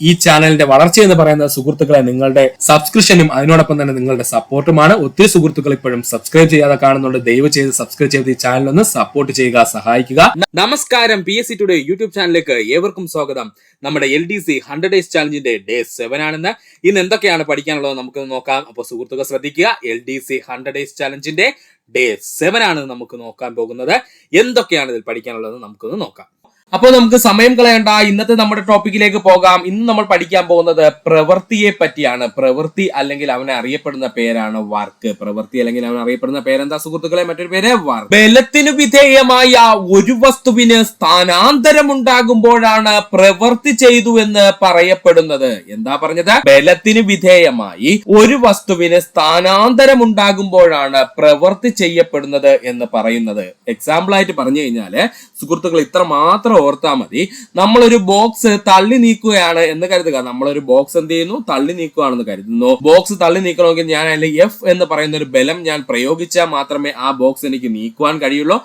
ഈ ചാനലിന്റെ വളർച്ച എന്ന് പറയുന്നത് സുഹൃത്തുക്കളെ നിങ്ങളുടെ സബ്സ്ക്രിപ്ഷനും അതിനോടൊപ്പം തന്നെ നിങ്ങളുടെ സപ്പോർട്ടുമാണ്. ഒത്തിരി സുഹൃത്തുക്കൾ ഇപ്പോഴും സബ്സ്ക്രൈബ് ചെയ്യാതെ കാണുന്നുണ്ട്. ദയവ് ചെയ്ത് സബ്സ്ക്രൈബ് ചെയ്ത് ഈ ചാനൽ ഒന്ന് സപ്പോർട്ട് ചെയ്യുക, സഹായിക്കുക. നമസ്കാരം, PSC ടുഡേ യൂട്യൂബ് ചാനലിലേക്ക് ഏവർക്കും സ്വാഗതം. നമ്മുടെ LDC 100 Days ചാലഞ്ചിന്റെ ഡേ 7 ആണെന്ന്. ഇന്ന് എന്തൊക്കെയാണ് പഠിക്കാനുള്ളത് നമുക്ക് നോക്കാം. അപ്പോൾ സുഹൃത്തുക്കൾ ശ്രദ്ധിക്കുക, LDC 100 Days ചാലഞ്ചിന്റെ ഡേ 7 ആണ് നമുക്ക് നോക്കാൻ പോകുന്നത്. എന്തൊക്കെയാണ് ഇതിൽ പഠിക്കാനുള്ളത് നമുക്കൊന്ന് നോക്കാം. അപ്പോൾ നമുക്ക് സമയം കളയണ്ട, ഇന്നത്തെ നമ്മുടെ ടോപ്പിക്കിലേക്ക് പോകാം. ഇന്ന് നമ്മൾ പഠിക്കാൻ പോകുന്നത് പ്രവൃത്തിയെ പറ്റിയാണ്. പ്രവൃത്തി അല്ലെങ്കിൽ അവനെ അറിയപ്പെടുന്ന പേരാണ് വർക്ക്. പ്രവൃത്തി അല്ലെങ്കിൽ അവൻ അറിയപ്പെടുന്ന പേരെന്താ സുഹൃത്തുക്കളെ? മറ്റൊരു പേര് വർക്ക്. ബലത്തിനു വിധേയമായ ഒരു വസ്തുവിന് സ്ഥാനാന്തരം ഉണ്ടാകുമ്പോഴാണ് പ്രവൃത്തി ചെയ്തു എന്ന് പറയപ്പെടുന്നത്. എന്താ പറഞ്ഞത്? ബലത്തിനു വിധേയമായി ഒരു വസ്തുവിന് സ്ഥാനാന്തരം ഉണ്ടാകുമ്പോഴാണ് പ്രവൃത്തി ചെയ്യപ്പെടുന്നത് എന്ന് പറയുന്നത്. എക്സാമ്പിൾ ആയിട്ട് പറഞ്ഞു കഴിഞ്ഞാല് സുഹൃത്തുക്കൾ ഇത്ര മാത്രം ഓർത്താൽ മതി. നമ്മളൊരു ബോക്സ് തള്ളി നീക്കുകയാണ് എന്ന് കരുതുക. നമ്മളൊരു ബോക്സ് എന്ത് ചെയ്യുന്നു? തള്ളി നീക്കുകയാണെന്ന് കരുതുന്നു. ബോക്സ് തള്ളി നീക്കണമെങ്കിൽ ഞാൻ അതിൽ F എന്ന് പറയുന്ന ഒരു ബലം ഞാൻ പ്രയോഗിച്ചാൽ മാത്രമേ ആ ബോക്സ് എനിക്ക് നീക്കുവാൻ കഴിയുള്ളൂ.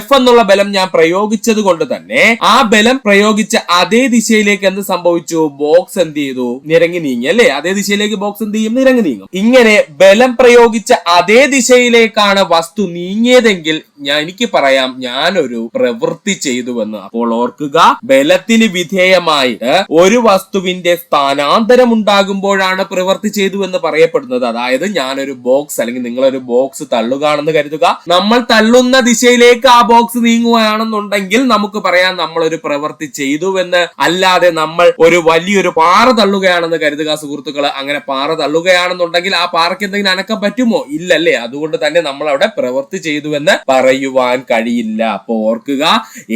F എന്നുള്ള ബലം ഞാൻ പ്രയോഗിച്ചത് കൊണ്ട് തന്നെ ആ ബലം പ്രയോഗിച്ച അതേ ദിശയിലേക്ക് എന്ത് സംഭവിച്ചു? ബോക്സ് എന്ത് ചെയ്തു? നിരങ്ങി നീങ്ങി അല്ലേ? അതേ ദിശയിലേക്ക് ബോക്സ് എന്ത് ചെയ്യും? നിരങ്ങി നീങ്ങും. ഇങ്ങനെ ബലം പ്രയോഗിച്ച അതേ ദിശയിലേക്കാണ് വസ്തു നീങ്ങിയതെങ്കിൽ എനിക്ക് പറയാം ഞാനൊരു പ്രവൃത്തി ചെയ്തുവെന്ന്. അപ്പോൾ ഓർക്കുക, ബലത്തിന് വിധേയമായിട്ട് ഒരു വസ്തുവിന്റെ സ്ഥാനാന്തരം ഉണ്ടാകുമ്പോഴാണ് പ്രവൃത്തി ചെയ്തു എന്ന് പറയപ്പെടുന്നത്. അതായത് ഞാനൊരു ബോക്സ് അല്ലെങ്കിൽ നിങ്ങളൊരു ബോക്സ് തള്ളുകയാണെന്ന് കരുതുക. നമ്മൾ തള്ളുന്ന ദിശയിലേക്ക് ആ ബോക്സ് നീങ്ങുകയാണെന്നുണ്ടെങ്കിൽ നമുക്ക് പറയാം നമ്മളൊരു പ്രവൃത്തി ചെയ്തു എന്ന്. അല്ലാതെ നമ്മൾ ഒരു വലിയൊരു പാറ തള്ളുകയാണെന്ന് കരുതുക സുഹൃത്തുക്കള്. അങ്ങനെ പാറ തള്ളുകയാണെന്നുണ്ടെങ്കിൽ ആ പാറയ്ക്ക് എന്തെങ്കിലും അനക്കം പറ്റുമോ? ഇല്ലല്ലേ. അതുകൊണ്ട് തന്നെ നമ്മൾ അവിടെ പ്രവൃത്തി ചെയ്തു എന്ന് പറയുവാൻ കഴിയില്ല. അപ്പൊ ഓർക്കുക,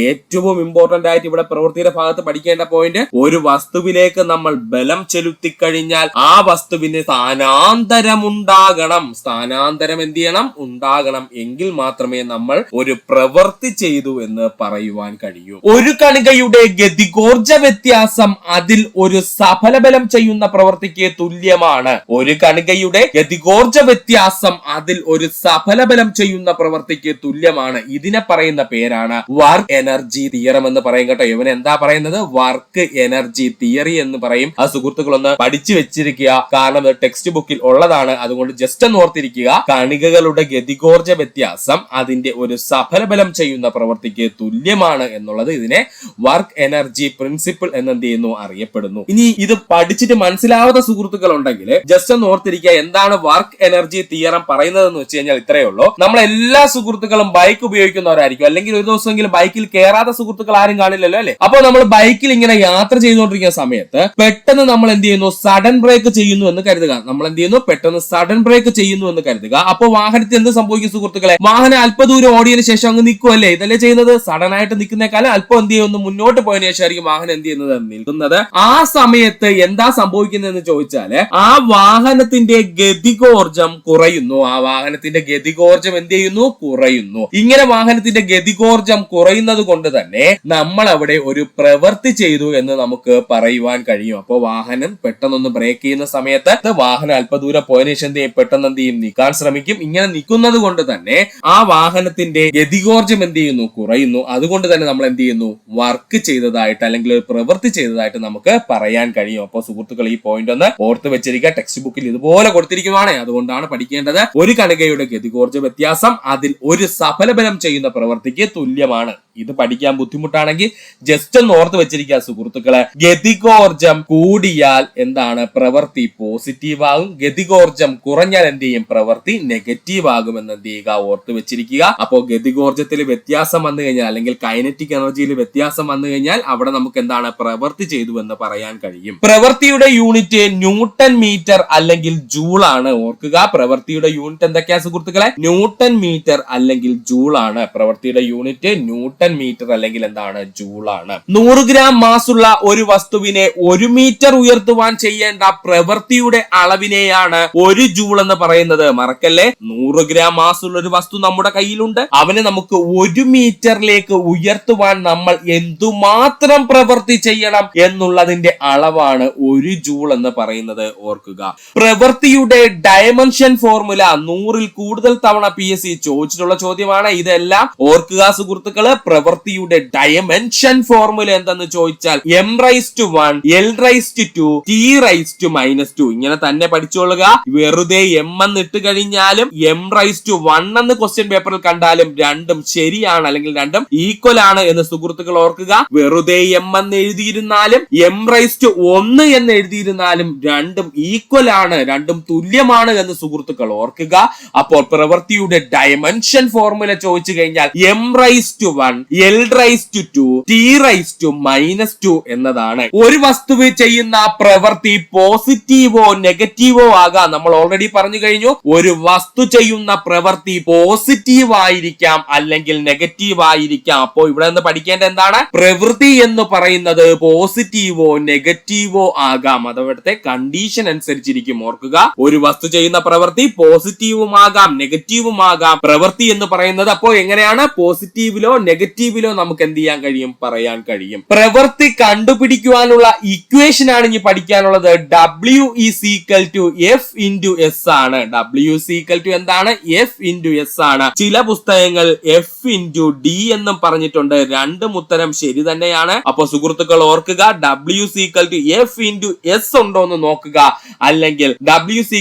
ഏറ്റവും ഇമ്പോർട്ടന്റ് ആയിട്ട് ഇവിടെ പ്രവൃത്തിയുടെ ഭാഗത്ത് പഠിക്കേണ്ട പോയിന്റ്, ഒരു വസ്തുവിലേക്ക് നമ്മൾ ബലം ചെലുത്തി കഴിഞ്ഞാൽ ആ വസ്തുവിന് സ്ഥാനാന്തരം ഉണ്ടാകണം. സ്ഥാനാന്തരം എന്ത് ചെയ്യണം? ഉണ്ടാകണം. എങ്കിൽ മാത്രമേ നമ്മൾ ഒരു പ്രവൃത്തി ചെയ്തു എന്ന് പറയുവാൻ കഴിയൂ. ഒരു കണികയുടെ ഗതികോർജ വ്യത്യാസം അതിൽ ഒരു സഫല ബലം ചെയ്യുന്ന പ്രവൃത്തിക്ക് തുല്യമാണ്. ഒരു കണികയുടെ ഗതികോർജ വ്യത്യാസം അതിൽ ഒരു സഫല ബലം ചെയ്യുന്ന പ്രവൃത്തിക്ക് തുല്യമാണ്. ഇതിനെ പറയുന്ന പേരാണ് വർക്ക് എനർജി തിയറം എന്ന് പറയും കേട്ടോ. ഇവന് എന്താ പറയുന്നത്? വർക്ക് എനർജി തിയറി എന്ന് പറയും. ആ സുഹൃത്തുക്കളൊന്ന് പഠിച്ചു വെച്ചിരിക്കുക, കാരണം ടെക്സ്റ്റ് ബുക്കിൽ ഉള്ളതാണ്. അതുകൊണ്ട് ജസ്റ്റ് ഒന്ന് ഓർത്തിരിക്കുക. കണികകളുടെ ഗതികോർജ വ്യത്യാസം അതിന്റെ ഒരു സഫല ബലം ചെയ്യുന്ന പ്രവൃത്തിക്ക് തുല്യമാണ് എന്നുള്ളത് ഇതിനെ വർക്ക് എനർജി പ്രിൻസിപ്പിൾ എന്നെന്ത് ചെയ്യുന്നു? അറിയപ്പെടുന്നു. ഇനി ഇത് പഠിച്ചിട്ട് മനസ്സിലാവാത്ത സുഹൃത്തുക്കൾ ഉണ്ടെങ്കിൽ ജസ്റ്റ് ഒന്ന് ഓർത്തിരിക്കുക, എന്താണ് വർക്ക് എനർജി തിയറം പറയുന്നത് എന്ന് വെച്ച് കഴിഞ്ഞാൽ ഇത്രയേ ഉള്ളൂ. നമ്മളെല്ലാ സുഹൃത്തുക്കളും ബൈക്ക് ഉപയോഗിക്കുന്നവരായിരിക്കും, അല്ലെങ്കിൽ ഒരു ദിവസമെങ്കിലും ബൈക്കിൽ കയറാത്ത സുഹൃത്തുക്കൾ ആരും കാണില്ലല്ലോ അല്ലെ? അപ്പോൾ നമ്മൾ ബൈക്കിൽ ഇങ്ങനെ യാത്ര ചെയ്തുകൊണ്ടിരിക്കുന്ന സമയത്ത് പെട്ടെന്ന് നമ്മൾ എന്ത് ചെയ്യുന്നു? സഡൻ ബ്രേക്ക് ചെയ്യുന്നു എന്ന് കരുതുക. നമ്മൾ എന്ത് ചെയ്യുന്നു? പെട്ടെന്ന് സഡൻ ബ്രേക്ക് ചെയ്യുന്നു എന്ന് കരുതുക. അപ്പോൾ വാഹനത്തിൽ എന്ത് സംഭവിക്കും സുഹൃത്തുക്കളെ? വാഹനം അല്പദൂരം ഓടിയതിനു ശേഷം അങ്ങ് നിൽക്കുമല്ലേ? ഇതല്ലേ ചെയ്യുന്നത്? സഡൻ ആയിട്ട് നിൽക്കുന്നേക്കാളും അല്പം എന്ത് ചെയ്യുന്നു? മുന്നോട്ട് പോയതിനു ശേഷമായിരിക്കും വാഹനം എന്ത് ചെയ്യുന്നത്? നിൽക്കുന്നത്. ആ സമയത്ത് എന്താ സംഭവിക്കുന്നതെന്ന് ചോദിച്ചാല് ആ വാഹനത്തിന്റെ ഗതികോർജം കുറയുന്നു. ആ വാഹനത്തിന്റെ ഗതികോർജം എന്ത് ചെയ്യുന്നു? കുറയുന്നു. ഇങ്ങനെ വാഹനത്തിന്റെ ഗതികോർജം കുറയുന്നത് കൊണ്ട് തന്നെ നമ്മൾ അവിടെ ഒരു പ്രവൃത്തി ചെയ്തു എന്ന് നമുക്ക് പറയുവാൻ കഴിയും. അപ്പോൾ വാഹനം പെട്ടെന്നൊന്ന് ബ്രേക്ക് ചെയ്യുന്ന സമയത്ത് വാഹനം അല്പദൂരം പോയതിനു ശേഷം പെട്ടെന്ന് എന്ത് ചെയ്യും? നിൽക്കാൻ ശ്രമിക്കും. ഇങ്ങനെ നിൽക്കുന്നത് കൊണ്ട് തന്നെ ആ വാഹനത്തിന്റെ ഗതികോർജം എന്ത് ചെയ്യുന്നു? കുറയുന്നു. അതുകൊണ്ട് തന്നെ നമ്മൾ എന്ത് ചെയ്യുന്നു? വർക്ക് ചെയ്തതായിട്ട് അല്ലെങ്കിൽ ഒരു പ്രവൃത്തി ചെയ്തതായിട്ട് നമുക്ക് പറയാൻ കഴിയും. അപ്പോൾ സുഹൃത്തുക്കൾ ഈ പോയിന്റ് ഒന്ന് ഓർത്ത് വെച്ചിരിക്കുക. ടെക്സ്റ്റ് ബുക്കിൽ ഇതുപോലെ കൊടുത്തിരിക്കുന്നതാണ്, അതുകൊണ്ടാണ് പഠിക്കേണ്ടത്. ഒരു കണികയുടെ ഗതികോർജ വ്യത്യാസം അതിൽ ഒരു സഫല ബലം ചെയ്യുന്ന പ്രവൃത്തിക്ക് തുല്യമാണ്. ഇത് പഠിക്കാൻ ബുദ്ധിമുട്ടാണെങ്കിൽ ജസ്റ്റ് ഒന്ന് ഓർത്ത് വെച്ചിരിക്കുക സുഹൃത്തുക്കളെ. ഗതികോർജം കൂടിയാൽ എന്താണ്? പ്രവൃത്തി പോസിറ്റീവ് ആകും. ഗതികോർജം കുറഞ്ഞാൽ എന്ത് ചെയ്യും? പ്രവൃത്തി നെഗറ്റീവ് ആകും എന്ന് എന്ത് ചെയ്യുക? ഓർത്ത് വെച്ചിരിക്കുക. അപ്പോൾ ഗതികോർജത്തിൽ വ്യത്യാസം വന്നു കഴിഞ്ഞാൽ അല്ലെങ്കിൽ കൈനറ്റിക് എനർജിയിൽ വ്യത്യാസം വന്നു കഴിഞ്ഞാൽ അവിടെ നമുക്ക് എന്താണ്? പ്രവൃത്തി ചെയ്തു എന്ന് പറയാൻ കഴിയും. പ്രവൃത്തിയുടെ യൂണിറ്റ് ന്യൂട്ടൺ മീറ്റർ അല്ലെങ്കിൽ ജൂൾ ആണ്. ഓർക്കുക, പ്രവൃത്തിയുടെ യൂണിറ്റ് എന്തൊക്കെയാ സുഹൃത്തുക്കളെ? ന്യൂട്ടൺ മീറ്റർ അല്ലെങ്കിൽ ജൂൾ ആണ്. പ്രവൃത്തിയുടെ യൂണിറ്റ് ന്യൂട്ടൺ മീറ്റർ അല്ലെങ്കിൽ എന്താണ്? ജൂൾ ആണ്. 100 ഗ്രാം മാസുള്ള ഒരു വസ്തുവിനെ 1 മീറ്റർ ഉയർത്തുവാൻ ചെയ്യേണ്ട പ്രവൃത്തിയുടെ അളവിനെയാണ് 1 ജൂൾ എന്ന് പറയുന്നത്. മറക്കല്ലേ, 100 ഗ്രാം മാസുള്ള ഒരു വസ്തു നമ്മുടെ കയ്യിലുണ്ട്. അവനെ നമുക്ക് 1 മീറ്ററിലേക്ക് ഉയർത്തുവാൻ നമ്മൾ എന്തുമാത്രം പ്രവൃത്തി ചെയ്യണം എന്നുള്ളതിന്റെ അളവാണ് 1 ജൂൾ എന്ന് പറയുന്നത്. ഓർക്കുക, പ്രവൃത്തിയുടെ ഡയമെൻഷൻ ഫോർമുല 100ൽ കൂടുതൽ തവണ PSC ചോദിച്ചിട്ടുള്ള ചോദ്യമാണ്. ഇതെല്ലാം ഓർക്കുക സുഹൃത്തുക്കള്. പ്രവൃത്തിയുടെ ഡയമെൻഷൻ ഫോർമുല എന്തെന്ന് ചോദിച്ചാൽ m⁻1 l⁻2 t⁻2 ഇങ്ങനെ തന്നെ പഠിച്ചോളുക. വെറുതെ m എന്ന് ഇട്ട് കഴിഞ്ഞാലും m⁻1 എന്ന് ക്വസ്റ്റ്യൻ പേപ്പറിൽ കണ്ടാലും രണ്ടും ശരിയാണ്, അല്ലെങ്കിൽ രണ്ടും ഈക്വൽ ആണ് എന്ന് സുഹൃത്തുക്കൾ ഓർക്കുക. വെറുതെ m എന്ന് എഴുതിയിരുന്നാലും m⁻1 എന്ന് എഴുതിയിരുന്നാലും രണ്ടും ഈക്വൽ ആണ്, രണ്ടും തുല്യമാണ് എന്ന് സുഹൃത്തുക്കൾ ഓർക്കുക. അപ്പോൾ പ്രവൃത്തിയുടെ ഡയമെൻഷൻ ഫോർമുല ചോദിച്ചു കഴിഞ്ഞാൽ m⁻1 l⁻2 t⁻2 എന്നതാണ്. ഒരു വസ്തുവ് ചെയ്യുന്ന പ്രവൃത്തി പോസിറ്റീവോ നെഗറ്റീവോ ആകാം. നമ്മൾ ഓൾറെഡി പറഞ്ഞു കഴിഞ്ഞു, ഒരു വസ്തു ചെയ്യുന്ന പ്രവൃത്തി പോസിറ്റീവ് ആയിരിക്കാം അല്ലെങ്കിൽ നെഗറ്റീവ് ആയിരിക്കാം. അപ്പോൾ ഇവിടെ നിന്ന് പഠിക്കേണ്ട എന്താണ്? പ്രവൃത്തി എന്ന് പറയുന്നത് പോസിറ്റീവോ നെഗറ്റീവോ ആകാം. അതവിടുത്തെ കണ്ടീഷൻ അനുസരിച്ചിരിക്കും. ഓർക്കുക, ഒരു വസ്തു ചെയ്യുന്ന പ്രവൃത്തി പോസിറ്റീവും ആകാം നെഗറ്റീവും ആകാം. പ്രവൃത്തി എന്ന് പറയുന്നത് അപ്പോൾ എങ്ങനെയാണ്? പോസിറ്റീവിലോ നെഗറ്റീവിലോ നമുക്ക് എന്ത് ചെയ്യാൻ കഴിയും? പറയാൻ കഴിയും. പ്രവൃത്തി കണ്ടുപിടിക്കുവാനുള്ള ഇക്വേഷൻ ആണ് ഇനി പഠിക്കാനുള്ളത്. W = F × S ആണ്. W = എന്താണ്? F × S ആണ്. ചില പുസ്തകങ്ങൾ F × D എന്നും പറഞ്ഞിട്ടുണ്ട്. രണ്ടും ഉത്തരം ശരി തന്നെയാണ്. അപ്പൊ സുഹൃത്തുക്കൾ ഓർക്കുക, W = F × S ഉണ്ടോ എന്ന് നോക്കുക, അല്ലെങ്കിൽ W =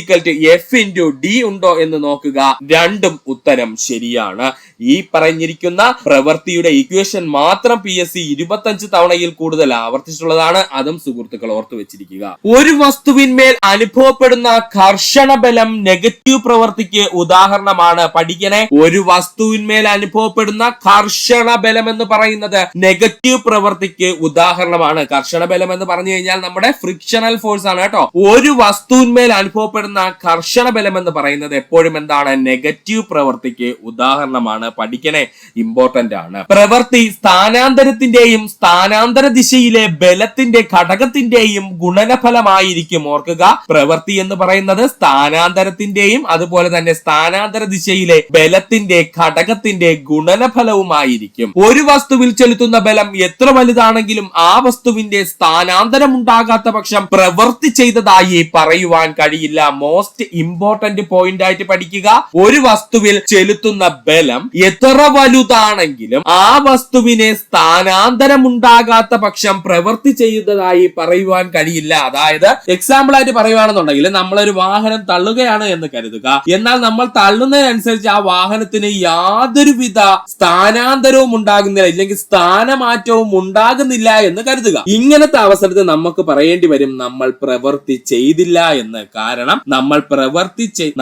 F × D ഉണ്ടോ എന്ന് നോക്കുക. രണ്ടും ഉത്തരം ശരിയാണ്. ഈ പറഞ്ഞിരിക്കുന്ന പ്രവൃത്തിയുടെ ഇക്വേഷൻ മാത്രം PSC 25 തവണയിൽ കൂടുതൽ ആവർത്തിച്ചിട്ടുള്ളതാണ്. അതും സുഹൃത്തുക്കൾ ഓർത്തു വെച്ചിരിക്കുക. ഒരു വസ്തുവിന്മേൽ അനുഭവപ്പെടുന്ന ഘർഷണ ബലം നെഗറ്റീവ് പ്രവൃത്തിക്ക് ഉദാഹരണമാണ്. പഠിക്കണേ, ഒരു വസ്തുവിന്മേൽ അനുഭവപ്പെടുന്ന ഘർഷണ ബലം എന്ന് പറയുന്നത് നെഗറ്റീവ് പ്രവൃത്തിക്ക് ഉദാഹരണമാണ്. ഘർഷണ ബലം എന്ന് പറഞ്ഞു കഴിഞ്ഞാൽ നമ്മുടെ ഫ്രിക്ഷണൽ ഫോഴ്സ് ആണ് കേട്ടോ. ഒരു വസ്തുവിന്മേൽ അനുഭവപ്പെടുന്ന ഘർഷണ ബലം എന്ന് പറയുന്നത് എപ്പോഴും എന്താണ്? നെഗറ്റീവ് പ്രവൃത്തിക്ക് ഉദാഹരണമാണ്. പഠിക്കണേ, ഇമ്പോർട്ടന്റ് ആണ്. പ്രവൃത്തി സ്ഥാനാന്തരത്തിന്റെയും സ്ഥാനാന്തര ദിശയിലെ ബലത്തിന്റെ ഘടകത്തിന്റെയും ഗുണനഫലമായിരിക്കും. ഓർക്കുക, പ്രവൃത്തി എന്ന് പറയുന്നത് സ്ഥാനാന്തരത്തിന്റെയും അതുപോലെ തന്നെ സ്ഥാനാന്തര ദിശയിലെ ബലത്തിന്റെ ഘടകത്തിന്റെ ഗുണനഫലവുമായിരിക്കും. ഒരു വസ്തുവിൽ ചെലുത്തുന്ന ബലം എത്ര വലുതാണെങ്കിലും ആ വസ്തുവിന്റെ സ്ഥാനാന്തരം ഉണ്ടാകാത്ത പക്ഷം പ്രവൃത്തി ചെയ്തതായി പറയുവാൻ കഴിയില്ല. മോസ്റ്റ് ഇമ്പോർട്ടന്റ് പോയിന്റ് ആയിട്ട് പഠിക്കുക. ഒരു വസ്തുവിൽ ചെലുത്തുന്ന ബലം എത്ര വലുതാണെങ്കിലും ആ വസ്തുവിനെ സ്ഥാനാന്തരം ഉണ്ടാകാത്ത പക്ഷം പ്രവൃത്തി ചെയ്തതായി പറയുവാൻ കഴിയില്ല. അതായത് എക്സാമ്പിൾ ആയിട്ട് പറയുവാണെന്നുണ്ടെങ്കിൽ, നമ്മളൊരു വാഹനം തള്ളുകയാണ് എന്ന് കരുതുക. എന്നാൽ നമ്മൾ തള്ളുന്നതിനനുസരിച്ച് ആ വാഹനത്തിന് യാതൊരുവിധ സ്ഥാനാന്തരവും ഉണ്ടാകുന്നില്ല, ഇല്ലെങ്കിൽ സ്ഥാനമാറ്റവും ഉണ്ടാകുന്നില്ല എന്ന് കരുതുക. ഇങ്ങനത്തെ അവസരത്തിൽ നമുക്ക് പറയേണ്ടി വരും നമ്മൾ പ്രവൃത്തി ചെയ്തില്ല എന്ന്. കാരണം നമ്മൾ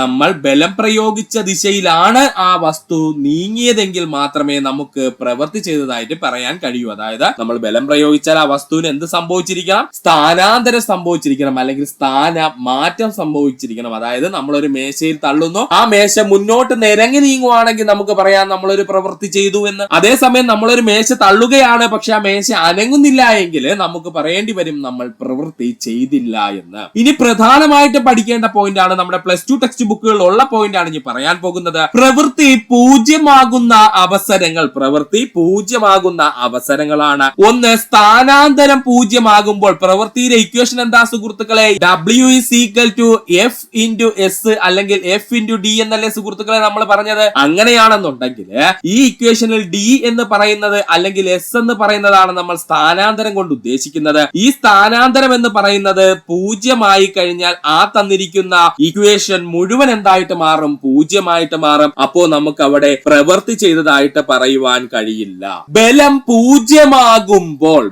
നമ്മൾ ബലം പ്രയോഗിച്ച ദിശയിലാണ് ആ വസ്തു നീങ്ങിയതെങ്കിൽ മാത്രമേ നമുക്ക് പ്രവൃത്തി ചെയ്തതായിട്ട് പറയാൻ കഴിയൂ. അതായത് നമ്മൾ ബലം പ്രയോഗിച്ചാൽ ആ വസ്തുവിന് എന്ത് സംഭവിച്ചിരിക്കണം? സ്ഥാനാന്തരം സംഭവിച്ചിരിക്കണം, അല്ലെങ്കിൽ സ്ഥാന മാറ്റം സംഭവിച്ചിരിക്കണം. അതായത് നമ്മളൊരു മേശയിൽ തള്ളുന്നു, ആ മേശ മുന്നോട്ട് നിരങ്ങി നീങ്ങുവാണെങ്കിൽ നമുക്ക് പറയാം നമ്മളൊരു പ്രവൃത്തി ചെയ്തു എന്ന്. അതേസമയം നമ്മളൊരു മേശ തള്ളുകയാണ്, പക്ഷെ ആ മേശ അനങ്ങുന്നില്ല എങ്കിൽ നമുക്ക് പറയേണ്ടി വരും നമ്മൾ പ്രവൃത്തി ചെയ്തില്ല എന്ന്. ഇനി പ്രധാനമായിട്ട് പഠിക്കേണ്ട പോയിന്റ് ആണ്, നമ്മുടെ +2 ടെക്സ്റ്റ് ബുക്കുകളിൽ ഉള്ള പോയിന്റ് ആണ് ഇനി പറയാൻ പോകുന്നത്. പ്രവൃത്തി പൂജ്യമാകുന്ന അവസരങ്ങളാണ്. ഒന്ന്, സ്ഥാനാന്തരം പൂജ്യമാകുമ്പോൾ. പ്രവൃത്തിയുടെ ഇക്വേഷൻ എന്താ സുഹൃത്തുക്കളെ? W = F × S അല്ലെങ്കിൽ F × D എന്നല്ലേ സുഹൃത്തുക്കളെ നമ്മൾ പറഞ്ഞത്? അങ്ങനെയാണെന്നുണ്ടെങ്കിൽ ഈ ഇക്വേഷനിൽ D എന്ന് പറയുന്നത് അല്ലെങ്കിൽ S എന്ന് പറയുന്നതാണ് നമ്മൾ സ്ഥാനാന്തരം കൊണ്ട് ഉദ്ദേശിക്കുന്നത്. ഈ സ്ഥാനാന്തരം എന്ന് പറയുന്നത് പൂജ്യമായി കഴിഞ്ഞാൽ ആ തന്നിരിക്കുന്ന ഇക്വേഷൻ മുഴുവൻ എന്തായിട്ട് മാറും? പൂജ്യമായിട്ട് മാറും. അപ്പോ നമുക്ക് അവിടെ പ്രവൃത്തി ചെയ്തതായിട്ട് പറയുവാൻ കഴിയില്ല. ബലം പൂജ്യമാകുമ്പോൾ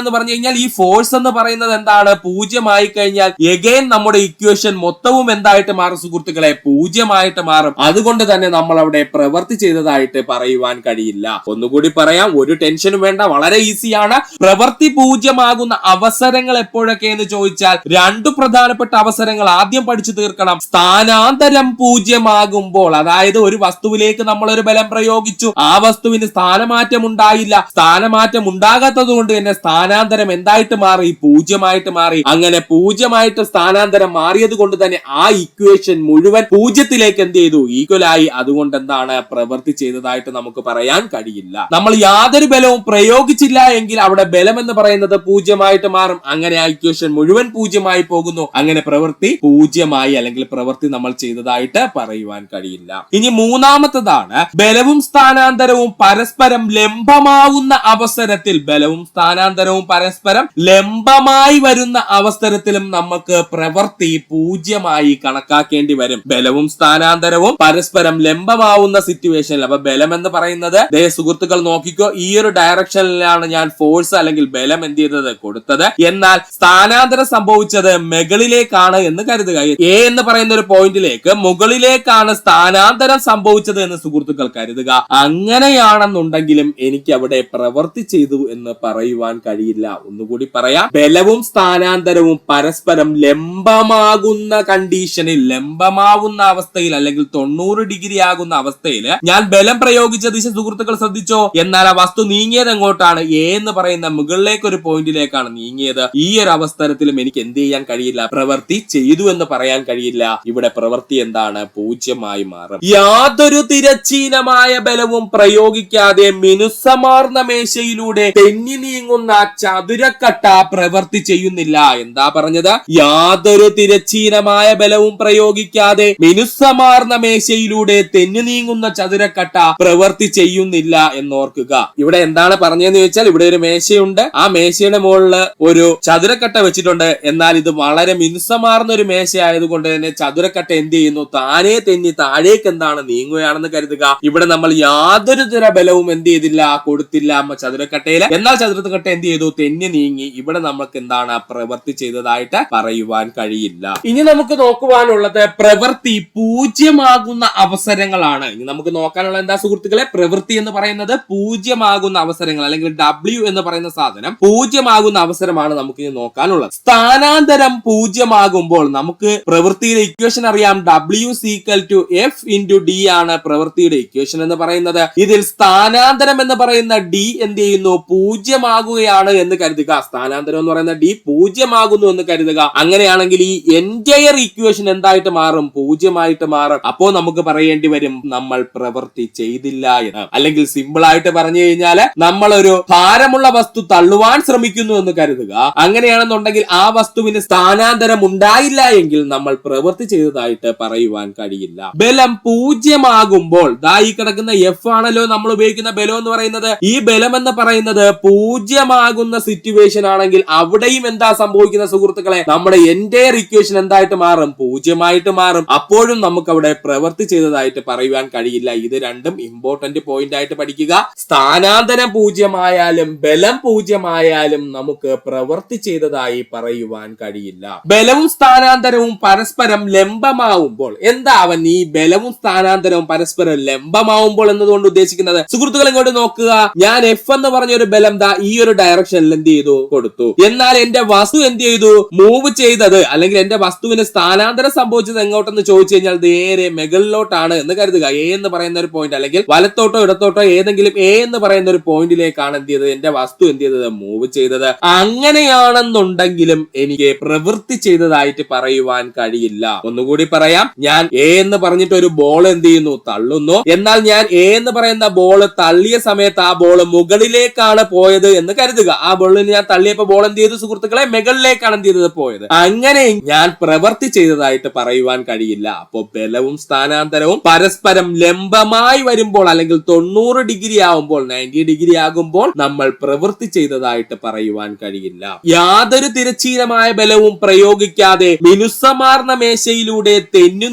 എന്ന് പറഞ്ഞു കഴിഞ്ഞാൽ ഈ ഫോഴ്സ് എന്ന് പറയുന്നത് എന്താണ്? പൂജ്യമായി കഴിഞ്ഞാൽ എഗെയിൻ നമ്മുടെ ഇക്വേഷൻ മൊത്തവും എന്തായിട്ട് മാറും സുഹൃത്തുക്കളെ? പൂജ്യമായിട്ട് മാറും. അതുകൊണ്ട് തന്നെ നമ്മൾ അവിടെ പ്രവൃത്തി ചെയ്തതായിട്ട് പറയുവാൻ കഴിയില്ല. ഒന്നുകൂടി പറയാം, ഒരു ടെൻഷനും വേണ്ട, വളരെ ഈസിയാണ്. പ്രവൃത്തി പൂജ്യമാകുന്ന അവസരങ്ങൾ എപ്പോഴൊക്കെ എന്ന് ചോദിച്ചാൽ രണ്ടു പ്രധാനപ്പെട്ട അവസരങ്ങൾ ആദ്യം പഠിച്ചു തീർക്കണം. സ്ഥാനാന്തരം പൂജ്യമാകുമ്പോൾ, അതായത് ഒരു വസ്തുവിലേക്ക് നമ്മൾ ഒരു ബലം പ്രയോഗിച്ചു, ആ വസ്തുവിന് സ്ഥാനമാറ്റം ഉണ്ടായില്ല. സ്ഥാനമാറ്റം ഉണ്ടാകാത്തത് കൊണ്ട് തന്നെ സ്ഥാനാന്തരം എന്തായിട്ട് മാറി? പൂജ്യമായിട്ട് മാറി. അങ്ങനെ പൂജ്യമായിട്ട് സ്ഥാനാന്തരം മാറിയത് കൊണ്ട് തന്നെ ആ ഇക്വേഷൻ മുഴുവൻ പൂജ്യത്തിലേക്ക് എന്ത് ചെയ്തു? ഈക്വൽ ആയി. അതുകൊണ്ട് എന്താണ്? പ്രവൃത്തി ചെയ്തതായിട്ട് നമുക്ക് പറയാൻ കഴിയില്ല. നമ്മൾ യാതൊരു ബലവും പ്രയോഗിച്ചില്ല എങ്കിൽ അവിടെ ബലം എന്ന് പറയുന്നത് പൂജ്യമായിട്ട് മാറും. അങ്ങനെ ആ ഇക്വേഷൻ മുഴുവൻ പൂജ്യമായി പോകുന്നു. അങ്ങനെ പ്രവൃത്തി പൂജ്യമായി, അല്ലെങ്കിൽ പ്രവൃത്തി നമ്മൾ ചെയ്തതായിട്ട് പറയുവാൻ കഴിയില്ല. ഇനി മൂന്നാമത്തതാണ്, ബലവും സ്ഥാനാന്തരവും പരസ്പരം പരസ്പരം ലംബമാവുന്ന അവസരത്തിൽ ബലവും സ്ഥാനാന്തരവും പരസ്പരം ലംബമായി വരുന്ന അവസരത്തിലും നമുക്ക് പ്രവൃത്തി പൂജ്യമായി കണക്കാക്കേണ്ടി വരും. ബലവും സ്ഥാനാന്തരവും പരസ്പരം ലംബമാവുന്ന സിറ്റുവേഷനിൽ, അപ്പൊ ബലം എന്ന് പറയുന്നത് സുഹൃത്തുക്കൾ നോക്കിക്കോ, ഈ ഒരു ഡയറക്ഷനിലാണ് ഞാൻ ഫോഴ്സ് അല്ലെങ്കിൽ ബലം എന്ത് ചെയ്തത് കൊടുത്തത്. എന്നാൽ സ്ഥാനാന്തരം സംഭവിച്ചത് മുകളിലേക്കാണ് എന്ന് കരുതുക. എ എന്ന് പറയുന്ന ഒരു പോയിന്റിലേക്ക് മുകളിലേക്കാണ് സ്ഥാനാന്തരം സംഭവിച്ചത് എന്ന് സുഹൃത്തുക്കൾ കരുതുക. അങ്ങനെയാണെന്നുണ്ടെങ്കിലും എനിക്ക് അവിടെ പ്രവൃത്തി ചെയ്തു എന്ന് പറയുവാൻ കഴിയില്ല. ഒന്നുകൂടി പറയാം, ബലവും സ്ഥാനാന്തരവും പരസ്പരം ലംബമാകുന്ന കണ്ടീഷനിൽ, ലംബമാവുന്ന അവസ്ഥയിൽ അല്ലെങ്കിൽ 90 ഡിഗ്രി ആകുന്ന അവസ്ഥയിൽ ഞാൻ ബലം പ്രയോഗിച്ച ദിശ സുഹൃത്തുക്കൾ ശ്രദ്ധിച്ചോ. എന്നാൽ ആ വസ്തു നീങ്ങിയത് എങ്ങോട്ടാണ്? എ എന്ന് പറയുന്ന മുകളിലേക്ക് ഒരു പോയിന്റിലേക്കാണ് നീങ്ങിയത്. ഈ ഒരു അവസരത്തിലും എനിക്ക് എന്ത് ചെയ്യാൻ കഴിയില്ല? പ്രവൃത്തി ചെയ്തു എന്ന് പറയാൻ കഴിയില്ല. ഇവിടെ പ്രവൃത്തി എന്താണ്? പൂജ്യമായി മാറും. യാതൊരു തിരശ്ചീനമായ ബലവും പ്രയോഗിക്കാതെ മിനുസമാർന്ന മേശയിലൂടെ തെന്നി നീങ്ങുന്ന ചതുരക്കട്ട പ്രവൃത്തി ചെയ്യുന്നില്ല. എന്താ പറഞ്ഞത്? യാതൊരു തിരശ്ചീനമായ ബലവും പ്രയോഗിക്കാതെ മിനുസമാർന്ന മേശയിലൂടെ തെന്നി നീങ്ങുന്ന ചതുരക്കട്ട പ്രവൃത്തി ചെയ്യുന്നില്ല എന്നോർക്കുക. ഇവിടെ എന്താണ് പറഞ്ഞതെന്ന് ചോദിച്ചാൽ, ഇവിടെ ഒരു മേശയുണ്ട്, ആ മേശയുടെ മുകളിൽ ഒരു ചതുരക്കട്ട വെച്ചിട്ടുണ്ട്. എന്നാൽ ഇത് വളരെ മിനുസമാർന്ന ഒരു മേശ ആയതുകൊണ്ട് തന്നെ ചതുരക്കട്ട എന്ത് ചെയ്യുന്നു? താനേ തെന്നി താഴേക്ക് എന്താണ് നീങ്ങുകയാണെന്ന് കരുതുക. ഇവിടെ നമ്മൾ യാതൊരു തര ബലവും എന്ത് ചെയ്തില്ല? കൊടുത്തില്ല ചതുരക്കട്ടയിൽ. എന്നാൽ ചതുരക്കട്ട എന്ത് ചെയ്തു? തെന്നി നീങ്ങി. ഇവിടെ നമുക്ക് എന്താണ്? പ്രവൃത്തി ചെയ്തതായിട്ട് പറയുവാൻ കഴിയില്ല. ഇനി നമുക്ക് നോക്കുവാനുള്ളത് പ്രവൃത്തി പൂജ്യമാകുന്ന അവസരങ്ങളാണ്. ഇനി നമുക്ക് നോക്കാനുള്ള എന്താ സുഹൃത്തുക്കളെ? പ്രവൃത്തി എന്ന് പറയുന്നത് പൂജ്യമാകുന്ന അവസരങ്ങൾ, അല്ലെങ്കിൽ W എന്ന് പറയുന്ന സാധനം പൂജ്യമാകുന്ന അവസരമാണ് നമുക്ക് ഇനി നോക്കാനുള്ളത്. സ്ഥാനാന്തരം പൂജ്യമാകുമ്പോൾ നമുക്ക് പ്രവൃത്തിയുടെ ഇക്വേഷൻ അറിയാം. W=F × D ആണ് പ്രവൃത്തിയുടെ ഇക്വേഷൻ എന്ന് പറയുന്നത്. ഇതിൽ സ്ഥാനാന്തരം എന്ന് പറയുന്ന D എന്ത് ചെയ്യുന്നു? പൂജ്യമാകുകയാണ് എന്ന് കരുതുക. സ്ഥാനാന്തരം എന്ന് പറയുന്ന D പൂജ്യമാകുന്നു എന്ന് കരുതുക. അങ്ങനെയാണെങ്കിൽ ഈ എൻറ്റയർ ഇക്വേഷൻ എന്തായിട്ട് മാറും? പൂജ്യമായിട്ട് മാറും. അപ്പോ നമുക്ക് പറയേണ്ടി വരും നമ്മൾ പ്രവൃത്തി ചെയ്തില്ല എന്ന്. അല്ലെങ്കിൽ സിമ്പിൾ ആയിട്ട് പറഞ്ഞു കഴിഞ്ഞാല്, നമ്മളൊരു ഭാരമുള്ള വസ്തു തള്ളുവാൻ ശ്രമിക്കുന്നു എന്ന് കരുതുക. അങ്ങനെയാണെന്നുണ്ടെങ്കിൽ ആ വസ്തുവിന് സ്ഥാനാന്തരം ഉണ്ടായില്ല എങ്കിൽ നമ്മൾ പ്രവൃത്തി ചെയ്തതായിട്ട് പറയുവാൻ കഴിയില്ല. ബലം പൂജ്യമാകുമ്പോൾ, ദാ ഈ കിടക്കുന്ന F ആണല്ലോ നമ്മൾ ഉപയോഗിക്കുന്ന ബലം എന്ന് പറയുന്നത്. ഈ ബലം എന്ന് പറയുന്നത് പൂജ്യമാകുന്ന സിറ്റുവേഷൻ ആണെങ്കിൽ അവിടെയും എന്താ സംഭവിക്കുന്ന സുഹൃത്തുക്കളെ? നമ്മുടെ എൻറ്റയർ ഇക്വേഷൻ എന്തായിട്ട് മാറും? പൂജ്യമായിട്ട് മാറും. അപ്പോഴും നമുക്ക് അവിടെ പ്രവൃത്തി ചെയ്തതായിട്ട് പറയുവാൻ കഴിയില്ല. ഇത് രണ്ടും ഇമ്പോർട്ടന്റ് പോയിന്റ് ആയിട്ട് പഠിക്കുക. സ്ഥാനാന്തരം പൂജ്യമായാലും ബലം പൂജ്യമായാലും നമുക്ക് പ്രവൃത്തി ചെയ്തതായി പറയുവാൻ കഴിയില്ല. ബലവും സ്ഥാനാന്തരവും പരസ്പരം ലംബമാവുമ്പോൾ, എന്താവൻ ഈ ബലവും സ്ഥാനാന്തരവും പരസ്പരം ലംബമാവുമ്പോൾ എന്നതുകൊണ്ട് ഉദ്ദേശിക്കുന്നത്? സുഹൃത്തുക്കൾ ഇങ്ങോട്ട് നോക്കുക. ഞാൻ F എന്ന് പറഞ്ഞ ഒരു ബലം ദാ ഈ ഒരു ഡയറക്ഷനിൽ എന്ത് ചെയ്തു? കൊടുത്തു. എന്നാൽ എന്റെ വസ്തു എന്ത് ചെയ്തു? മൂവ് ചെയ്തത്, അല്ലെങ്കിൽ എന്റെ വസ്തുവിന് സ്ഥാനാന്തരം സംഭവിച്ചത് എങ്ങോട്ടെന്ന് ചോദിച്ചു കഴിഞ്ഞാൽ നേരെ മുകളിലോട്ടാണ് എന്ന് കരുതുക. എ എന്ന് പറയുന്ന ഒരു പോയിന്റ്, അല്ലെങ്കിൽ വലത്തോട്ടോ ഇടത്തോട്ടോ ഏതെങ്കിലും എ എന്ന് പറയുന്ന ഒരു പോയിന്റിലേക്കാണ് എന്ത് ചെയ്തത്? എന്റെ വസ്തു എന്ത് ചെയ്തത്? മൂവ് ചെയ്തത്. അങ്ങനെയാണെന്നുണ്ടെങ്കിലും എനിക്ക് പ്രവൃത്തി ചെയ്തതായിട്ട് പറയുവാൻ കഴിയില്ല. ഒന്നുകൂടി പറയാം, ഞാൻ എ എന്ന് പറഞ്ഞിട്ട് ഒരു ബോൾ എന്ത് ചെയ്യുന്നു? തള്ളുന്നു. എന്നാൽ ഞാൻ എ എന്ന് പറയുന്ന ബോൾ തള്ളിയ സമയത്ത് ആ ബോൾ മുകളിലേക്കാണ് പോയത് എന്ന് കരുതുക. ആ ബോളിന് ഞാൻ തള്ളിയപ്പോ ബോൾ എന്ത് ചെയ്തു സുഹൃത്തുക്കളെ? മുകളിലേക്കാണ് എന്ത് ചെയ്തത്? പോയത്. അങ്ങനെ ഞാൻ പ്രവൃത്തി ചെയ്തതായിട്ട് പറയുവാൻ കഴിയില്ല. അപ്പോ ബലവും സ്ഥാനാന്തരവും പരസ്പരം ലംബമായി വരുമ്പോൾ, അല്ലെങ്കിൽ 90 ഡിഗ്രി ആവുമ്പോൾ, 90 ഡിഗ്രി ആകുമ്പോൾ നമ്മൾ പ്രവൃത്തി ചെയ്തതായിട്ട് പറയുവാൻ കഴിയില്ല. യാതൊരു തിരശ്ചീനമായ ബലവും പ്രയോഗിക്കാതെ മിനുസമാർന്ന മേശയിലൂടെ തെന്നു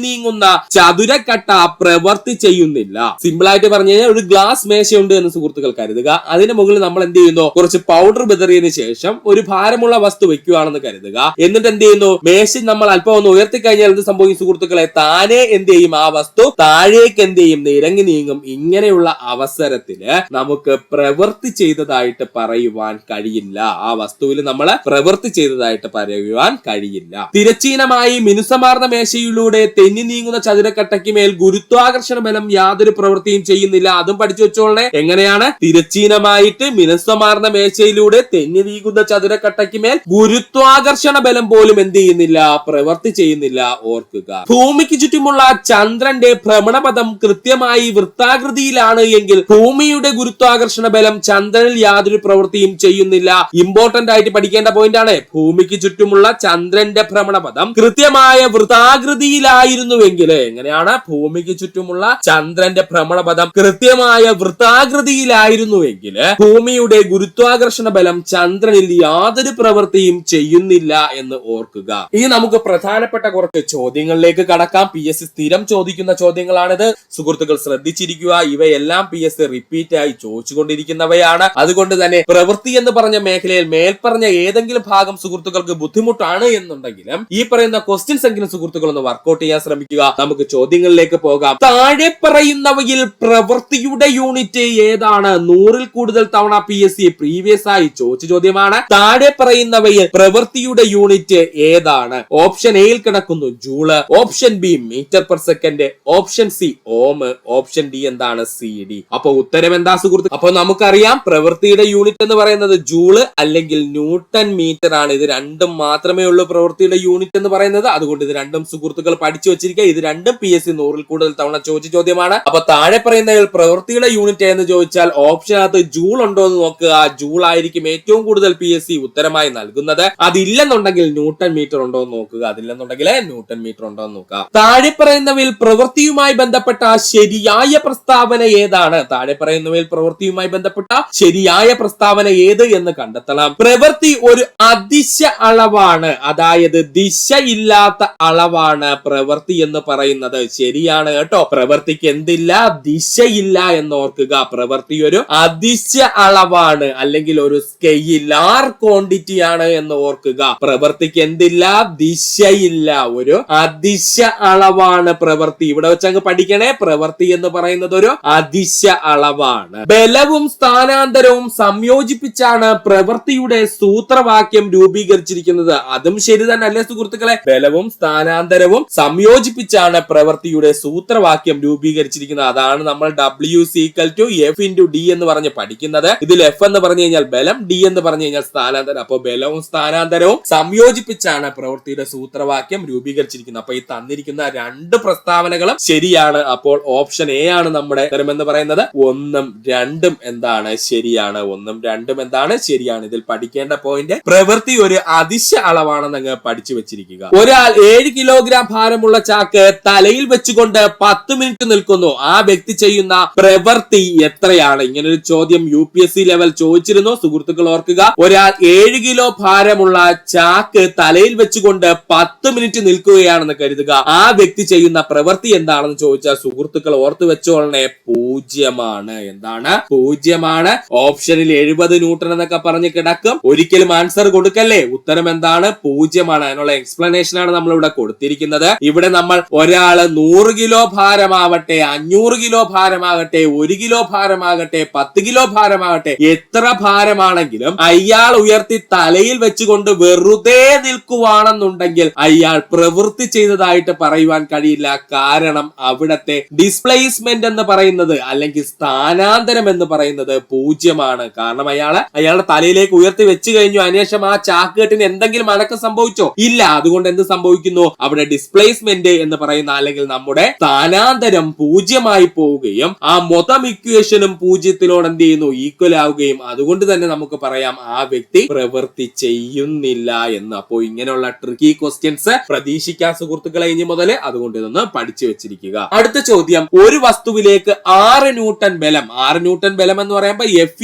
നീങ്ങുന്ന ചതുരക്കട്ട പ്രവൃത്തി ചെയ്യുന്നില്ല. സിമ്പിൾ ആയിട്ട് പറഞ്ഞു കഴിഞ്ഞാൽ, ഒരു ഗ്ലാസ് മേശയുണ്ട് എന്ന് സുഹൃത്തുക്കൾ കരുതുക. അതിന് മുകളിൽ നമ്മൾ എന്ത് ചെയ്യുന്നു? കുറച്ച് പൗഡർ വിതറിയതിനു ശേഷം ഒരു ഭാരമുള്ള വസ്തു വെക്കുകയാണെന്ന് കരുതുക. എന്നിട്ട് എന്ത് ചെയ്യുന്നു? മേശ നമ്മൾ അല്പം ഒന്ന് ഉയർത്തി കഴിഞ്ഞാൽ എന്ത് സംഭവിക്കും സുഹൃത്തുക്കളെ? താനെ എന്ത് ചെയ്യും? ആ വസ്തു താഴേക്ക് എന്ത് ചെയ്യും? ഇറങ്ങി നീങ്ങും. ഇങ്ങനെയുള്ള അവസരത്തില് നമുക്ക് പ്രവൃത്തി ചെയ്തതായിട്ട് പറയുവാൻ കഴിയില്ല. ആ വസ്തുവിൽ നമ്മൾ പ്രവൃത്തി ചെയ്തതായിട്ട് പറയുവാൻ കഴിയില്ല. തിരശ്ചീനമായി മിനുസമാർന്ന മേശയിലൂടെ തെന്നി നീങ്ങുന്ന ചതുരക്കട്ടയ്ക്ക് മേൽ ഗുരുത്വാകർഷണ ബലം യാതൊരു പ്രവൃത്തിയും ചെയ്യുന്നില്ല. അതും പഠിച്ചു വെച്ചോളെ. എങ്ങനെയാണ്? തിരശ്ചീനമായിട്ട് മിനുസമാർന്ന മേശയിലൂടെ തെന്നി നീങ്ങുന്ന ചതുരക്കട്ടയ്ക്ക് മേൽ ഗുരുത്വാകർഷണ ബലം പോലും എന്ത് ചെയ്യുന്നില്ല? പ്രവൃത്തി ചെയ്യുന്നില്ല. ഓർക്കുക, ഭൂമിക്ക് ചുറ്റുമുള്ള ചന്ദ്രന്റെ ഭ്രമണപഥം കൃത്യമായി വൃത്താകൃതിയിലാണ് എങ്കിൽ ഭൂമിയുടെ ഗുരുത്വാകർഷണ ബലം ചന്ദ്രനിൽ യാതൊരു പ്രവൃത്തിയും ചെയ്യുന്നില്ല. ഇമ്പോർട്ടന്റ് ആയിട്ട് പഠിക്കേണ്ട പോയിന്റ് ആണ്. ഭൂമിക്ക് ചുറ്റുമുള്ള ചന്ദ്രന്റെ ഭ്രമണപഥം കൃത്യമായ വൃത്താകൃതിയിലായിരുന്നുവെങ്കിൽ, എങ്ങനെയാണ്? ഭൂമിക്ക് ചുറ്റുമുള്ള ചന്ദ്രന്റെ ഭ്രമണപഥം കൃത്യമായ വൃത്താകൃതിയിലായിരുന്നുവെങ്കിൽ വൃത്താകൃതിയിലായിരുന്നുവെങ്കിൽ ഭൂമിയുടെ ഗുരുത്വാകർഷണ ബലം ചന്ദ്രനിൽ യാതൊരു പ്രവൃത്തിയും ചെയ്യുന്നില്ല എന്ന് ഓർക്കുക. ഇനി നമുക്ക് പ്രധാനപ്പെട്ട കുറച്ച് ചോദ്യങ്ങളിലേക്ക് കടക്കാം. PSC സ്ഥിരം ചോദിക്കുന്ന ചോദ്യങ്ങളാണിത്. സുഹൃത്തുക്കൾ ശ്രദ്ധിച്ചിരിക്കുക. ഇവയെല്ലാം PSC റിപ്പീറ്റ് ആയി ചോദിച്ചുകൊണ്ടിരിക്കുന്നവയാണ്. അതുകൊണ്ട് തന്നെ പ്രവൃത്തി എന്ന് പറഞ്ഞ മേഖലയിൽ മേൽപ്പറഞ്ഞ ഏതെങ്കിലും ഭാഗം സുഹൃത്തുക്കൾക്ക് ബുദ്ധിമുട്ടാണ് എന്നുണ്ടെങ്കിലും ഈ പറയുന്ന ക്വസ്റ്റ്യൻസ് എങ്കിലും സുഹൃത്തുക്കൾ ഒന്ന് വർക്ക്ഔട്ട് ചെയ്യാൻ ശ്രമിക്കുക. നമുക്ക് ചോദ്യങ്ങളിലേക്ക് പോകാം. താഴെ പറയുന്നവയിൽ പ്രവൃത്തിയുടെ യൂണിറ്റ് ഏതാണ്? 100-ൽ കൂടുതൽ തവണ PSC പ്രീവിയസ് ആയി ചോദിച്ച ചോദ്യമാണ്. താഴെ പറയുന്നവയിൽ പ്രവൃത്തിയുടെ യൂണിറ്റ് ഏതാണ്? ഓപ്ഷൻ എയിൽ കിടക്കുന്നു joule, option b metre per second, option c ohm, option d എന്താണ് CD. അപ്പൊ ഉത്തരം എന്താ സുഹൃത്ത്? അപ്പൊ നമുക്കറിയാം പ്രവൃത്തിയുടെ യൂണിറ്റ് എന്ന് പറയുന്നത് ജൂള് അല്ലെങ്കിൽ ന്യൂട്ടൺ മീറ്റർ ആണ്. ഇത് രണ്ടും മാത്രമേ ഉള്ളൂ പ്രവൃത്തിയുടെ യൂണിറ്റ് എന്ന് പറയുന്നത്. അതുകൊണ്ട് ഇത് രണ്ടും സുഹൃത്തുക്കൾ പഠിച്ചു വെച്ചിരിക്കുക. ഇത് രണ്ടും PSC 100-ൽ കൂടുതൽ തവണ ചോദിച്ച ചോദ്യമാണ്. അപ്പൊ താഴെ പറയുന്നതിൽ പ്രവൃത്തിയുടെ യൂണിറ്റ് എന്ന് ചോദിച്ചാൽ ഓപ്ഷനകത്ത് ജൂൾ ഉണ്ടോ എന്ന് നോക്കുക. ജൂൾ ആയിരിക്കും ഏറ്റവും കൂടുതൽ PSC ഉത്തരമായി നൽകുന്നത്. അതില്ലെന്നുണ്ടെങ്കിൽ ന്യൂട്ടൺ മീറ്റർ ഉണ്ടോ എന്ന് നോക്കുക. അതില്ലെന്നുണ്ടെങ്കിൽ ന്യൂട്ടൺ മീറ്റർ ഉണ്ടോ എന്ന് നോക്കുക. താഴെ പറയുന്നവയിൽ പ്രവൃത്തിയുമായി ബന്ധപ്പെട്ട ശരിയായ പ്രസ്താവന ഏതാണ്? താഴെ പറയുന്നവയിൽ പ്രവൃത്തിയുമായി ബന്ധപ്പെട്ട ശരിയായ പ്രസ്താവന ഏത് എന്ന് കണ്ടെത്തണം. പ്രവൃത്തി ഒരു അദിശ അളവാണ്, അതായത് ദിശയില്ലാത്ത അളവാണ് പ്രവൃത്തി എന്ന് പറയുന്നത്. ശരിയാണ് കേട്ടോ. പ്രവൃത്തിക്ക് എന്തില്ല? ദിശയില്ല എന്ന് ഓർക്കുക. പ്രവൃത്തി ഒരു അദിശ അളവാണ് അല്ലെങ്കിൽ ഒരു സ്കെയിലാർ ക്വാണ്ടിറ്റി ആണ് എന്ന് ഓർക്കുക. പ്രവൃത്തിക്ക് എന്തില്ല? ദിശയില്ല, ഒരു അദിശ അളവാണ് പ്രവൃത്തി. ഇവിടെ വെച്ചങ്ങ് പഠിക്കണേ. പ്രവൃത്തി എന്ന് പറയുന്നത് ഒരു അദിശ അളവാണ്. ബലവും സ്ഥാനാന്തരവും സംയോജിപ്പിച്ചാണ് പ്രവൃത്തിയുടെ സൂത്രവാക്യം രൂപീകരിച്ചിരിക്കുന്നത്. അതും ശരി തന്നെ അല്ലേ സുഹൃത്തുക്കളെ? ബലവും സ്ഥാനാന്തരവും സംയോജിപ്പിച്ചാണ് പ്രവൃത്തിയുടെ സൂത്രവാക്യം രൂപീകരിച്ചിരിക്കുന്നത്. അതാണ് നമ്മൾ W=F × D എന്ന് പറഞ്ഞ് പഠിക്കുന്നത്. ഇതിൽ F എന്ന് പറഞ്ഞു കഴിഞ്ഞാൽ ബലം, D എന്ന് പറഞ്ഞു കഴിഞ്ഞാൽ സ്ഥാനാന്തരം. അപ്പൊ ബലവും സ്ഥാനാന്തരവും സംയോജിപ്പിച്ചാണ് പ്രവൃത്തിയുടെ സൂത്രവാക്യം രൂപീകരിച്ചിരിക്കുന്നത്. അപ്പൊ ഈ തന്നിരിക്കുന്ന രണ്ട് പ്രസ്താവനകളും ശരിയാണ്. അപ്പോൾ ഓപ്ഷൻ എ ആണ് നമ്മുടെ ഉത്തരം എന്ന് പറയുന്നത്. 1ഉം 2ഉം എന്താണ്? ശരിയാണ്. 1ഉം 2ഉം എന്താണ്? ശരിയാണ്. ഇതിൽ പഠിക്കേണ്ട പോയിന്റ് പ്രവൃത്തി ഒരു അദിശ അളവാണെന്ന് അങ്ങ് പഠിച്ചു വെച്ചിരിക്കുക. ഒരാൾ 7 കിലോഗ്രാം ഭാരമുള്ള ചാക്ക് തലയിൽ വെച്ചുകൊണ്ട് 10 മിനിറ്റ് നിൽക്കുന്നു. ആ വ്യക്തി ചെയ്യുന്ന പ്രവൃത്തി എത്രയാണ്? ഇങ്ങനൊരു ചോദ്യം UPSC ലെവൽ ചോദിച്ചിരുന്നു. സുഹൃത്തുക്കൾ ഓർക്കുക. ഒരാൾ 7 കിലോ ഭാരമുള്ള ചാക്ക് തലയിൽ വെച്ചുകൊണ്ട് 10 മിനിറ്റ് നിൽക്കുകയാണെന്ന് കരുതുക. ആ വ്യക്തി ചെയ്യുന്ന പ്രവൃത്തി എന്താണെന്ന് ചോദിച്ചാൽ സുഹൃത്തുക്കൾ ഓർത്തു വെച്ചോളണേ, 0ആണ്. എന്താണ്? 0ആണ്. ഓപ്ഷനിൽ 70 ന്യൂട്ടൺ എന്നൊക്കെ പറഞ്ഞ് കിടക്കും. ഒരിക്കലും ആൻസർ കൊടുക്കല്ലേ. ഉത്തരം എന്താണ്? 0ആണ്. അതിനുള്ള എക്സ്പ്ലനേഷൻ ആണ് നമ്മൾ ഇവിടെ കൊടുത്തിരിക്കുന്നത്. ഇവിടെ നമ്മൾ ഒരാള് 100 കിലോ ഭാരമാവട്ടെ, 500 കിലോ ഭാരമാകട്ടെ, 1 കിലോ ഭാരമാകട്ടെ, 10 കിലോ ഭാരമാകട്ടെ, എത്ര ഭാരമാണെങ്കിലും അയാൾ ഉയർത്തി തലയിൽ വെച്ചുകൊണ്ട് വെറുതെ നിൽക്കുവാണെന്നുണ്ടെങ്കിൽ അയാൾ പ്രവൃത്തി ചെയ്തതായിട്ട് പറയുവാൻ കഴിയില്ല. കാരണം അവിടത്തെ ഡിസ്പ്ലേസ്മെന്റ് എന്ന് പറയുന്നത് അല്ലെങ്കിൽ സ്ഥാനാന്തരം എന്ന് പറയുന്നത് 0ആണ്. കാരണം അയാളുടെ തലയിലേക്ക് ഉയർത്തി വെച്ച് കഴിഞ്ഞു. അതിനുശേഷം ആ ചാക്കുകെട്ടിന് എന്തെങ്കിലും അനക്കം സംഭവിച്ചോ? ഇല്ല. അതുകൊണ്ട് എന്ത് സംഭവിക്കുന്നു? അവിടെ ഡിസ്പ്ലേസ്മെന്റ് എന്ന് പറയുന്ന അല്ലെങ്കിൽ നമ്മുടെ സ്ഥാനാന്തരം 0 പോവുകയും ആ മൊത്തം ഇക്വേഷനും 0 എന്ത് ചെയ്യുന്നു? ഈക്വൽ ആവുകയും അതുകൊണ്ട് തന്നെ നമുക്ക് പറയാം ആ വ്യക്തി പ്രവൃത്തി ചെയ്യുന്നില്ല എന്ന്. അപ്പോ ഇങ്ങനെയുള്ള ട്രിക്കി ക്വസ്റ്റ്യൻസ് പ്രതീക്ഷിക്കാൻ സുഹൃത്തുക്കളെ ഇനി മുതൽ. അതുകൊണ്ട് ഇതൊന്ന് പഠിച്ചു വെച്ചിരിക്കുക. അടുത്ത ചോദ്യം, ഒരു വസ്തുവിലേക്ക് 6 ന്യൂട്ടൺ ബലം. 6 ന്യൂട്ടൺ ബലം എന്ന് പറയുമ്പോൾ F=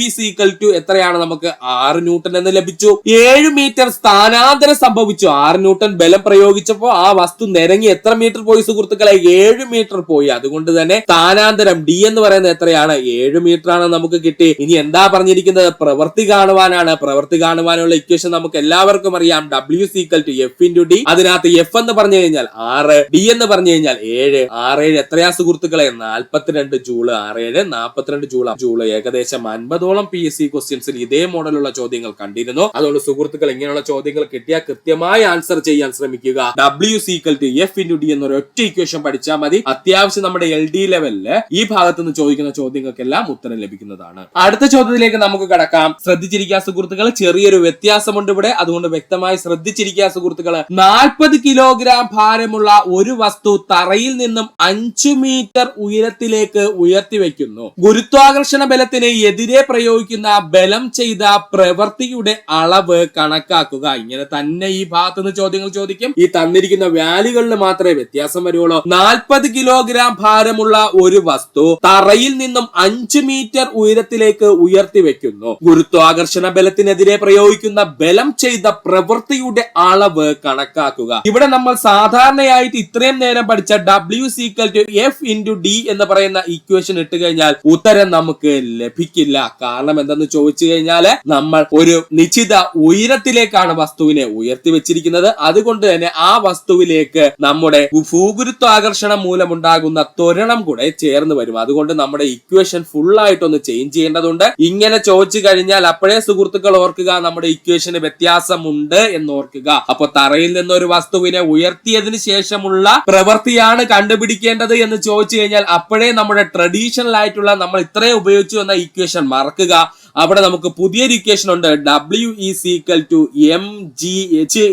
എത്രയാണ്? നമുക്ക് 6 ന്യൂട്ടൺ എന്ന് ലഭിച്ചു. 7 മീറ്റർ സ്ഥാനാന്തരം സംഭവിച്ചു. 6 ന്യൂട്ടൺ ബലം പ്രയോഗിച്ചപ്പോൾ ആ വസ്തു നിരങ്ങി എത്ര മീറ്റർ പോയി സുഹൃത്തുക്കളെ? 7 മീറ്റർ പോയി. അതുകൊണ്ട് തന്നെ സ്ഥാനാന്തരം D എന്ന് പറയുന്നത് എത്രയാണ്? 7 മീറ്റർ ആണ് നമുക്ക് കിട്ടി. ഇനി എന്താ പറഞ്ഞിരിക്കുന്നത്? പ്രവൃത്തി കാണുവാനാണ്. പ്രവൃത്തി കാണുവാനുള്ള ഇക്വേഷൻ നമുക്ക് എല്ലാവർക്കും അറിയാം. W=F × D. അതിനകത്ത് F എന്ന് പറഞ്ഞു കഴിഞ്ഞാൽ 6, D എന്ന് പറഞ്ഞു കഴിഞ്ഞാൽ 7. 6 എത്രയാ സുഹൃത്തുക്കളെ? 42 ജൂള്. 6 42 ജൂള്. ഏകദേശം 50ഓളം PSC ക്വസ്റ്റ്യൻസിൽ ഇതേ മോഡലുള്ള ചോദ്യങ്ങൾ കണ്ടിരുന്നു. അതുകൊണ്ട് സുഹൃത്തുക്കൾ ഇങ്ങനെയുള്ള ചോദ്യങ്ങൾ കിട്ടിയാൽ കൃത്യമായി ആൻസർ ചെയ്യാൻ ശ്രമിക്കുക. W=F × D എന്നൊരു ഒറ്റ ഇക്വേഷൻ പഠിച്ചാൽ മതി. അത്യാവശ്യം നമ്മുടെ LD ലെവലില് ഈ ഭാഗത്ത് നിന്ന് ചോദിക്കുന്ന ചോദ്യങ്ങൾക്കെല്ലാം ഉത്തരം ലഭിക്കുന്നതാണ്. അടുത്ത ചോദ്യത്തിലേക്ക് നമുക്ക് കടക്കാം. ശ്രദ്ധിച്ചിരിക്കുക സുഹൃത്തുക്കൾ, ചെറിയൊരു വ്യത്യാസമുണ്ട് ഇവിടെ. അതുകൊണ്ട് വ്യക്തമായി ശ്രദ്ധിച്ചിരിക്കുക സുഹൃത്തുക്കൾ. 40 കിലോഗ്രാം ഭാരമുള്ള ഒരു വസ്തു തറയിൽ നിന്നും 5 മീറ്റർ ഉയരത്തിലേക്ക് ഉയർത്തി വെക്കുന്നു. ഗുരുത്വാകർഷണ ബലത്തിന് എതിരെ പ്രയോഗിക്കുന്ന ബലം ചെയ്ത പ്രവൃത്തിയുടെ അളവ് കണക്കാക്കുക. ഇങ്ങനെ തന്നെ ഈ ഭാഗത്ത് നിന്ന് ചോദ്യങ്ങൾ ചോദിക്കും. ഈ തന്നിരിക്കുന്ന വാല്യൂകളിൽ മാത്രമേ വ്യത്യാസം വരുള്ളൂ. 40 കിലോഗ്രാം ഭാരമുള്ള ഒരു വസ്തു തറയിൽ നിന്നും 5 മീറ്റർ ഉയരത്തിലേക്ക് ഉയർത്തി വെക്കുന്നു. ഗുരുത്വാകർഷണ ബലത്തിനെതിരെ പ്രയോഗിക്കുന്ന ബലം ചെയ്ത പ്രവൃത്തിയുടെ അളവ് കണക്കാക്കുക. ഇവിടെ നമ്മൾ സാധാരണയായിട്ട് ഇത്രയും നേരം പഠിച്ച W=F×D എന്ന് പറയുന്ന ഇക്വേഷൻ ഇട്ട് കഴിഞ്ഞാൽ ഉത്തരം നമുക്ക് ലഭിക്കില്ല. കാരണം എന്തെന്ന് ചോദിച്ചു കഴിഞ്ഞാല് നമ്മൾ ഒരു നിശ്ചിത ഉയരത്തിലേക്കാണ് വസ്തുവിനെ ഉയർത്തി വെച്ചിരിക്കുന്നത്. അതുകൊണ്ട് തന്നെ ആ വസ്തുവിലേക്ക് നമ്മുടെ ഭൂഗുരുത്വാകർഷണം മൂലമുണ്ടാകുന്ന ത്വരണം കൂടെ ചേർന്ന് വരും. അതുകൊണ്ട് നമ്മുടെ ഇക്വേഷൻ ഫുൾ ആയിട്ടൊന്ന് ചേഞ്ച് ചെയ്യേണ്ടതുണ്ട്. ഇങ്ങനെ ചോദിച്ചു കഴിഞ്ഞാൽ അപ്പോഴേ സുഹൃത്തുക്കൾ ഓർക്കുക നമ്മുടെ ഇക്വേഷന് വ്യത്യാസമുണ്ട് എന്ന് ഓർക്കുക. അപ്പൊ തറയിൽ നിന്നൊരു വസ്തുവിനെ ഉയർത്തിയതിനു ശേഷമുള്ള പ്രവൃത്തിയാണ് കണ്ടുപിടിക്കേണ്ടത് എന്ന് ചോദിച്ചു കഴിഞ്ഞാൽ അപ്പോഴേ നമ്മുടെ ട്രഡീഷണൽ ആയിട്ടുള്ള നമ്മൾ ഇത്രയും ഉപയോഗിച്ചു എന്ന ഇക്വേഷൻ മറക്കുക. അവിടെ നമുക്ക് പുതിയൊരു ഇക്വേഷൻ ഉണ്ട്. W=mgh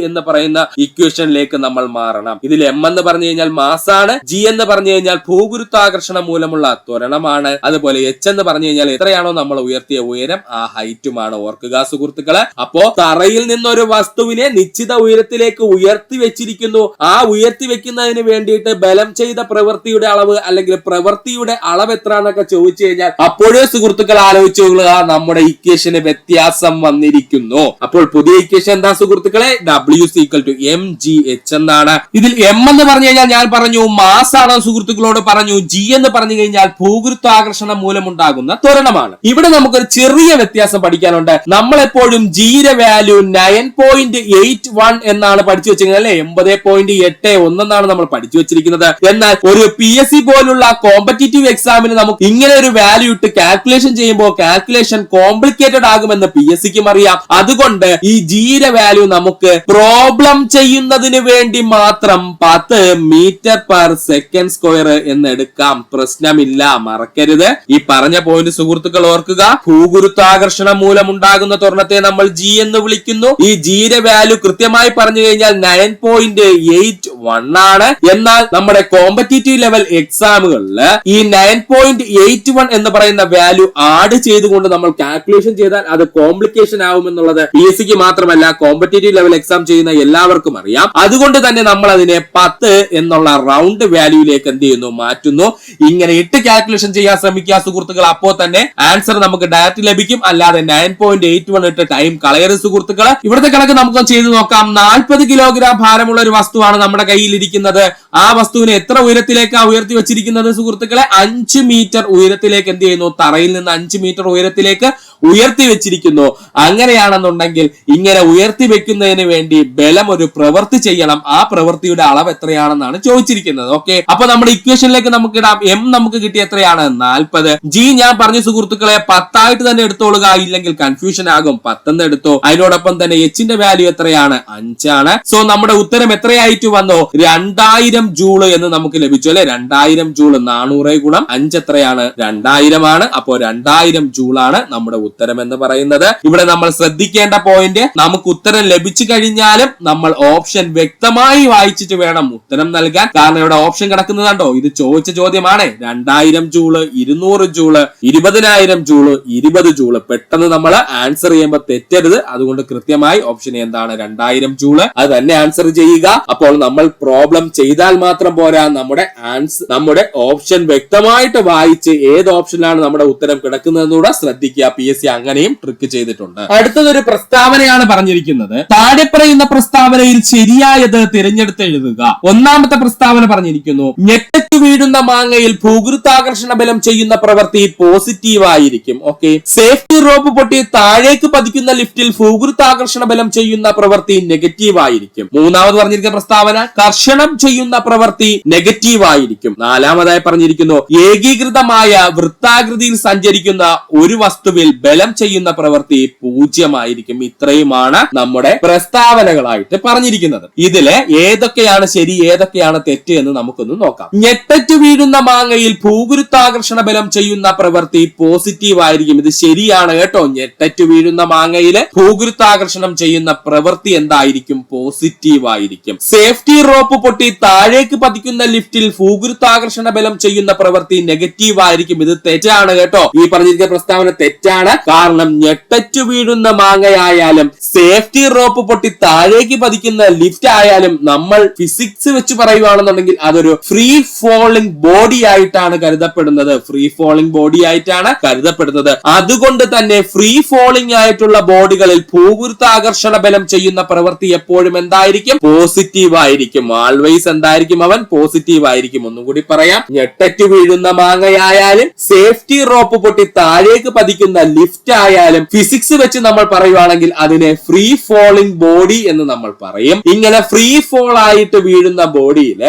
എന്ന് പറയുന്ന ഇക്വേഷനിലേക്ക് നമ്മൾ മാറണം. ഇതിൽ m എന്ന് പറഞ്ഞു കഴിഞ്ഞാൽ മാസാണ്, g എന്ന് പറഞ്ഞു കഴിഞ്ഞാൽ ഭൂഗുരുത്വാകർഷണം മൂലമുള്ള ത്വരണമാണ്, അതുപോലെ h എന്ന് പറഞ്ഞു കഴിഞ്ഞാൽ എത്രയാണോ നമ്മൾ ഉയർത്തിയ ഉയരം ആ ഹൈറ്റുമാണ്. ഓർക്കുക സുഹൃത്തുക്കളെ. അപ്പോ തറയിൽ നിന്നൊരു വസ്തുവിനെ നിശ്ചിത ഉയരത്തിലേക്ക് ഉയർത്തി വെച്ചിരിക്കുന്നു. ആ ഉയർത്തി വെക്കുന്നതിന് വേണ്ടിയിട്ട് ബലം ചെയ്ത പ്രവൃത്തിയുടെ അളവ് അല്ലെങ്കിൽ പ്രവൃത്തിയുടെ അളവ് എത്രയാണെന്നൊക്കെ ചോദിച്ചു കഴിഞ്ഞാൽ അപ്പോഴേ സുഹൃത്തുക്കൾ ആലോചിച്ചു കൊള്ളുക നമ്മുടെ ഇക്വേഷന് വ്യത്യാസം വന്നിരിക്കുന്നു. അപ്പോൾ പുതിയ ഇക്വേഷൻ എന്താ സുഹൃത്തുക്കളെ? W=mgh എന്നാണ്. ഇതിൽ m എന്ന് പറഞ്ഞു കഴിഞ്ഞാൽ ഞാൻ പറഞ്ഞു മാസ് ആണ് സുഹൃത്തുക്കളോട് പറഞ്ഞു. g എന്ന് പറഞ്ഞു കഴിഞ്ഞാൽ ഭൂഗുരുത്വാകർഷണം മൂലമുണ്ടാകുന്ന ത്വരണമാണ്. ഇവിടെ നമുക്കൊരു ചെറിയ വ്യത്യാസം പഠിക്കാനുണ്ട്. നമ്മൾ എപ്പോഴും ജിയുടെ വാല്യൂ 9.81 എന്നാണ് പഠിച്ചു വെച്ചിരിക്കുന്നത് അല്ലെ. 80.81 എന്നാണ് നമ്മൾ പഠിച്ചു വെച്ചിരിക്കുന്നത്. എന്നാൽ ഒരു PSC പോലുള്ള കോമ്പറ്റീറ്റീവ് എക്സാമിന് നമുക്ക് ഇങ്ങനെ ഒരു വാല്യൂ ഇട്ട് കാൽക്കുലേഷൻ ചെയ്യുമ്പോൾ കാൽക്കുലേഷൻ കോംപ്ലിക്കേറ്റഡ് ആകുമെന്ന് PSCക്കും അറിയാം. അതുകൊണ്ട് ഈ ജിയുടെ വാല്യൂ നമുക്ക് പ്രോബ്ലം ചെയ്യുന്നതിന് വേണ്ടി മാത്രം 10 m/s² എന്ന് എടുക്കാം. പ്രശ്നമില്ല, മറക്കരുത്. ഈ പറഞ്ഞ പോയിന്റ് സുഹൃത്തുക്കൾ ഓർക്കുക. ഭൂഗുരുത്വാകർഷണം മൂലമുണ്ടാകുന്ന ത്വരണത്തെ നമ്മൾ ജി എന്ന് വിളിക്കുന്നു. ഈ ജിയുടെ വാല്യൂ കൃത്യമായി പറഞ്ഞു കഴിഞ്ഞാൽ 9.81 ആണ്. എന്നാൽ നമ്മുടെ കോമ്പറ്റീറ്റീവ് ലെവൽ എക്സാമുകളിൽ ഈ 9.81 എന്ന് പറയുന്ന വാല്യൂ ആഡ് ചെയ്തുകൊണ്ട് നമ്മൾ കാൽക്കുലേഷൻ ചെയ്താൽ അത് കോംപ്ലിക്കേഷൻ ആവുമെന്നുള്ളത് PSCക്ക് മാത്രമല്ല കോമ്പറ്റീറ്റീവ് ലെവൽ എക്സാം ചെയ്യുന്ന എല്ലാവർക്കും അറിയാം. അതുകൊണ്ട് തന്നെ നമ്മൾ അതിനെ 10 എന്നുള്ള റൗണ്ട് വാല്യൂയിലേക്ക് എന്ത് ചെയ്യുന്നു, മാറ്റുന്നു. ഇങ്ങനെ ഇട്ട് കാൽക്കുലേഷൻ ചെയ്യാൻ ശ്രമിക്കുക സുഹൃത്തുക്കൾ. അപ്പോൾ തന്നെ ആൻസർ നമുക്ക് ഡയറക്റ്റ് ലഭിക്കും. അല്ലാതെ 9.81 ഇട്ട് ടൈം കളയരുത് സുഹൃത്തുക്കൾ. ഇവിടുത്തെ കണക്ക് നമുക്ക് ചെയ്തു നോക്കാം. 40 കിലോഗ്രാം ഭാരമുള്ള ഒരു വസ്തുവാണ് നമ്മുടെ കയ്യിൽ ഇരിക്കുന്നത്. ആ വസ്തുവിനെ എത്ര ഉയരത്തിലേക്കാണ് ഉയർത്തി വെച്ചിരിക്കുന്നത് സുഹൃത്തുക്കളെ? 5 മീറ്റർ ഉയരത്തിലേക്ക് എന്ത് ചെയ്യുന്നു, തറയിൽ നിന്ന് 5 മീറ്റർ ഉയരത്തിലേക്ക് ഉയർത്തി വെച്ചിരിക്കുന്നു. അങ്ങനെയാണെന്നുണ്ടെങ്കിൽ ഇങ്ങനെ ഉയർത്തി വെക്കുന്നതിന് വേണ്ടി ബലം ഒരു പ്രവൃത്തി ചെയ്യണം. ആ പ്രവൃത്തിയുടെ അളവ് എത്രയാണെന്നാണ് ചോദിച്ചിരിക്കുന്നത്. ഓക്കെ, അപ്പൊ നമ്മുടെ ഇക്വേഷനിലേക്ക് നമുക്ക് ഇടാം. m നമുക്ക് കിട്ടിയ എത്രയാണ്? 40. g ഞാൻ പറഞ്ഞു സുഹൃത്തുക്കളെ 10 ആയിട്ട് തന്നെ എടുത്തോളുക, ഇല്ലെങ്കിൽ കൺഫ്യൂഷൻ ആകും. 10 എന്ന് എടുത്തോ. അതിനോടൊപ്പം തന്നെ h ന്റെ വാല്യൂ എത്രയാണ്? 5 ആണ്. സോ നമ്മുടെ ഉത്തരം എത്രയായിട്ട് വന്നു? 2000 ജൂള് എന്ന് നമുക്ക് ലഭിച്ചു അല്ലെ. 2000 ജൂള് 400 ഗുണം 5 എത്രയാണ്? 2000 ആണ്. അപ്പോ 2000 ജൂളാണ് നമ്മുടെ ഉത്തരം എന്ന് പറയുന്നത്. ഇവിടെ നമ്മൾ ശ്രദ്ധിക്കേണ്ട പോയിന്റ്, നമുക്ക് ഉത്തരം ലഭിച്ചു കഴിഞ്ഞാലും നമ്മൾ ഓപ്ഷൻ വ്യക്തമായി വായിച്ചിട്ട് വേണം ഉത്തരം നൽകാൻ. കാരണം ഇവിടെ ഓപ്ഷൻ കിടക്കുന്നത് കണ്ടോ, ഇത് ചോദിച്ച ചോദ്യമാണ്. 2000 ജൂള്, 200 ജൂള്, 20000 ജൂള്, 20 ജൂള്. പെട്ടെന്ന് നമ്മൾ ആൻസർ ചെയ്യുമ്പോൾ തെറ്റരുത്. അതുകൊണ്ട് കൃത്യമായി ഓപ്ഷൻ എന്താണ്? 2000 ജൂള്. അത് തന്നെ ആൻസർ ചെയ്യുക. അപ്പോൾ നമ്മൾ പ്രോബ്ലം ചെയ്താൽ മാത്രം പോരാ, നമ്മുടെ ഓപ്ഷൻ വ്യക്തമായിട്ട് വായിച്ച് ഏത് ഓപ്ഷനിലാണ് നമ്മുടെ ഉത്തരം കിടക്കുന്നതെന്നൂടെ ശ്രദ്ധിക്കുക. PSC അങ്ങനെയും ട്രിക്ക് ചെയ്തിട്ടുണ്ട്. അടുത്തതൊരു പ്രസ്താവനയാണ് പറഞ്ഞിരിക്കുന്നത്. താഴെ പറയുന്ന പ്രസ്താവനയിൽ ശരിയായത് തിരഞ്ഞെടുത്ത് എഴുതുക. ഒന്നാമത്തെ പ്രസ്താവന പറഞ്ഞിരിക്കുന്നു, ഞെട്ടു വീഴുന്ന മാങ്ങയിൽ ഭൂഗുരുത്വാകർഷണ ബലം ചെയ്യുന്ന പ്രവൃത്തി പോസിറ്റീവ് ആയിരിക്കും. ഓക്കെ, സേഫ്റ്റി റോപ്പ് പൊട്ടി താഴേക്ക് പതിക്കുന്ന ലിഫ്റ്റിൽ ഭൂഗുരുത്വാകർഷണ ബലം ചെയ്യുന്ന പ്രവൃത്തി നെഗറ്റീവ് ആയിരിക്കും. മൂന്നാമത് പറഞ്ഞിരിക്കുന്ന പ്രസ്താവന, കർഷണം ചെയ്യുന്ന പ്രവൃത്തി നെഗറ്റീവ് ആയിരിക്കും. നാലാമതായി പറഞ്ഞിരിക്കുന്നു, ഏകീകൃതമായ വൃത്താകൃതിയിൽ സഞ്ചരിക്കുന്ന ഒരു വസ്തുവിൽ ബലം ചെയ്യുന്ന പ്രവൃത്തി 0 ആയിരിക്കും. ഇത്രയുമാണ് നമ്മുടെ പ്രസ്താവനകളായിട്ട് പറഞ്ഞിരിക്കുന്നത്. ഇതില് ഏതൊക്കെയാണ് ശരി ഏതൊക്കെയാണ് തെറ്റ് എന്ന് നമുക്കൊന്ന് നോക്കാം. ഞെട്ടറ്റു വീഴുന്ന മാങ്ങയിൽ ഭൂഗുരുത്വാകർഷണ ബലം ചെയ്യുന്ന പ്രവൃത്തി പോസിറ്റീവ് ആയിരിക്കും. ഇത് ശരിയാണ് കേട്ടോ. ഞെട്ടറ്റു വീഴുന്ന മാങ്ങയിൽ ഭൂഗുരുത്വാകർഷണം ചെയ്യുന്ന പ്രവൃത്തി എന്തായിരിക്കും? പോസിറ്റീവ് ആയിരിക്കും. സേഫ്റ്റി റോപ്പ് പൊട്ടി താഴേക്ക് പതിക്കുന്ന ലിഫ്റ്റിൽ ഭൂഗുരുത്വാകർഷണ ബലം ചെയ്യുന്ന പ്രവൃത്തി നെഗറ്റീവ് ആയിരിക്കും. ഇത് തെറ്റാണ് കേട്ടോ. ഈ പറഞ്ഞിരിക്കുന്ന പ്രസ്താവന തെറ്റാണ്. കാരണം ഞെട്ടറ്റു വീഴുന്ന മാങ്ങയായാലും സേഫ്റ്റി റോപ്പ് പൊട്ടി താഴേക്ക് പതിക്കുന്ന ലിഫ്റ്റ് ആയാലും നമ്മൾ ഫിസിക്സ് വെച്ച് പറയുവാണെന്നുണ്ടെങ്കിൽ അതൊരു ഫ്രീ ഫോളിംഗ് ബോഡി ആയിട്ടാണ് കരുതപ്പെടുന്നത്. അതുകൊണ്ട് തന്നെ ഫ്രീ ഫോളിംഗ് ആയിട്ടുള്ള ബോഡികളിൽ ഭൂഗുരുത്വാകർഷണ ബലം ചെയ്യുന്ന പ്രവൃത്തി എപ്പോഴും എന്തായിരിക്കും? പോസിറ്റീവ് ആയിരിക്കും. ആൾവേസ് എന്തായിരിക്കും? അവൻ പോസിറ്റീവ് ആയിരിക്കും. ഒന്നും കൂടി പറയാം, ഞെട്ടറ്റു വീഴുന്ന മാങ്ങയായാലും സേഫ്റ്റി റോപ്പ് പൊട്ടി താഴേക്ക് പതിക്കുന്ന ലിഫ്റ്റ് ആയാലും ഫിസിക്സ് വെച്ച് നമ്മൾ പറയുവാണെങ്കിൽ അതിനെ ഫ്രീ ഫോളിംഗ് ബോഡി എന്ന് നമ്മൾ പറയും. ഇങ്ങനെ ഫ്രീ ഫോൾ ആയിട്ട് വീഴുന്ന ബോഡിയിൽ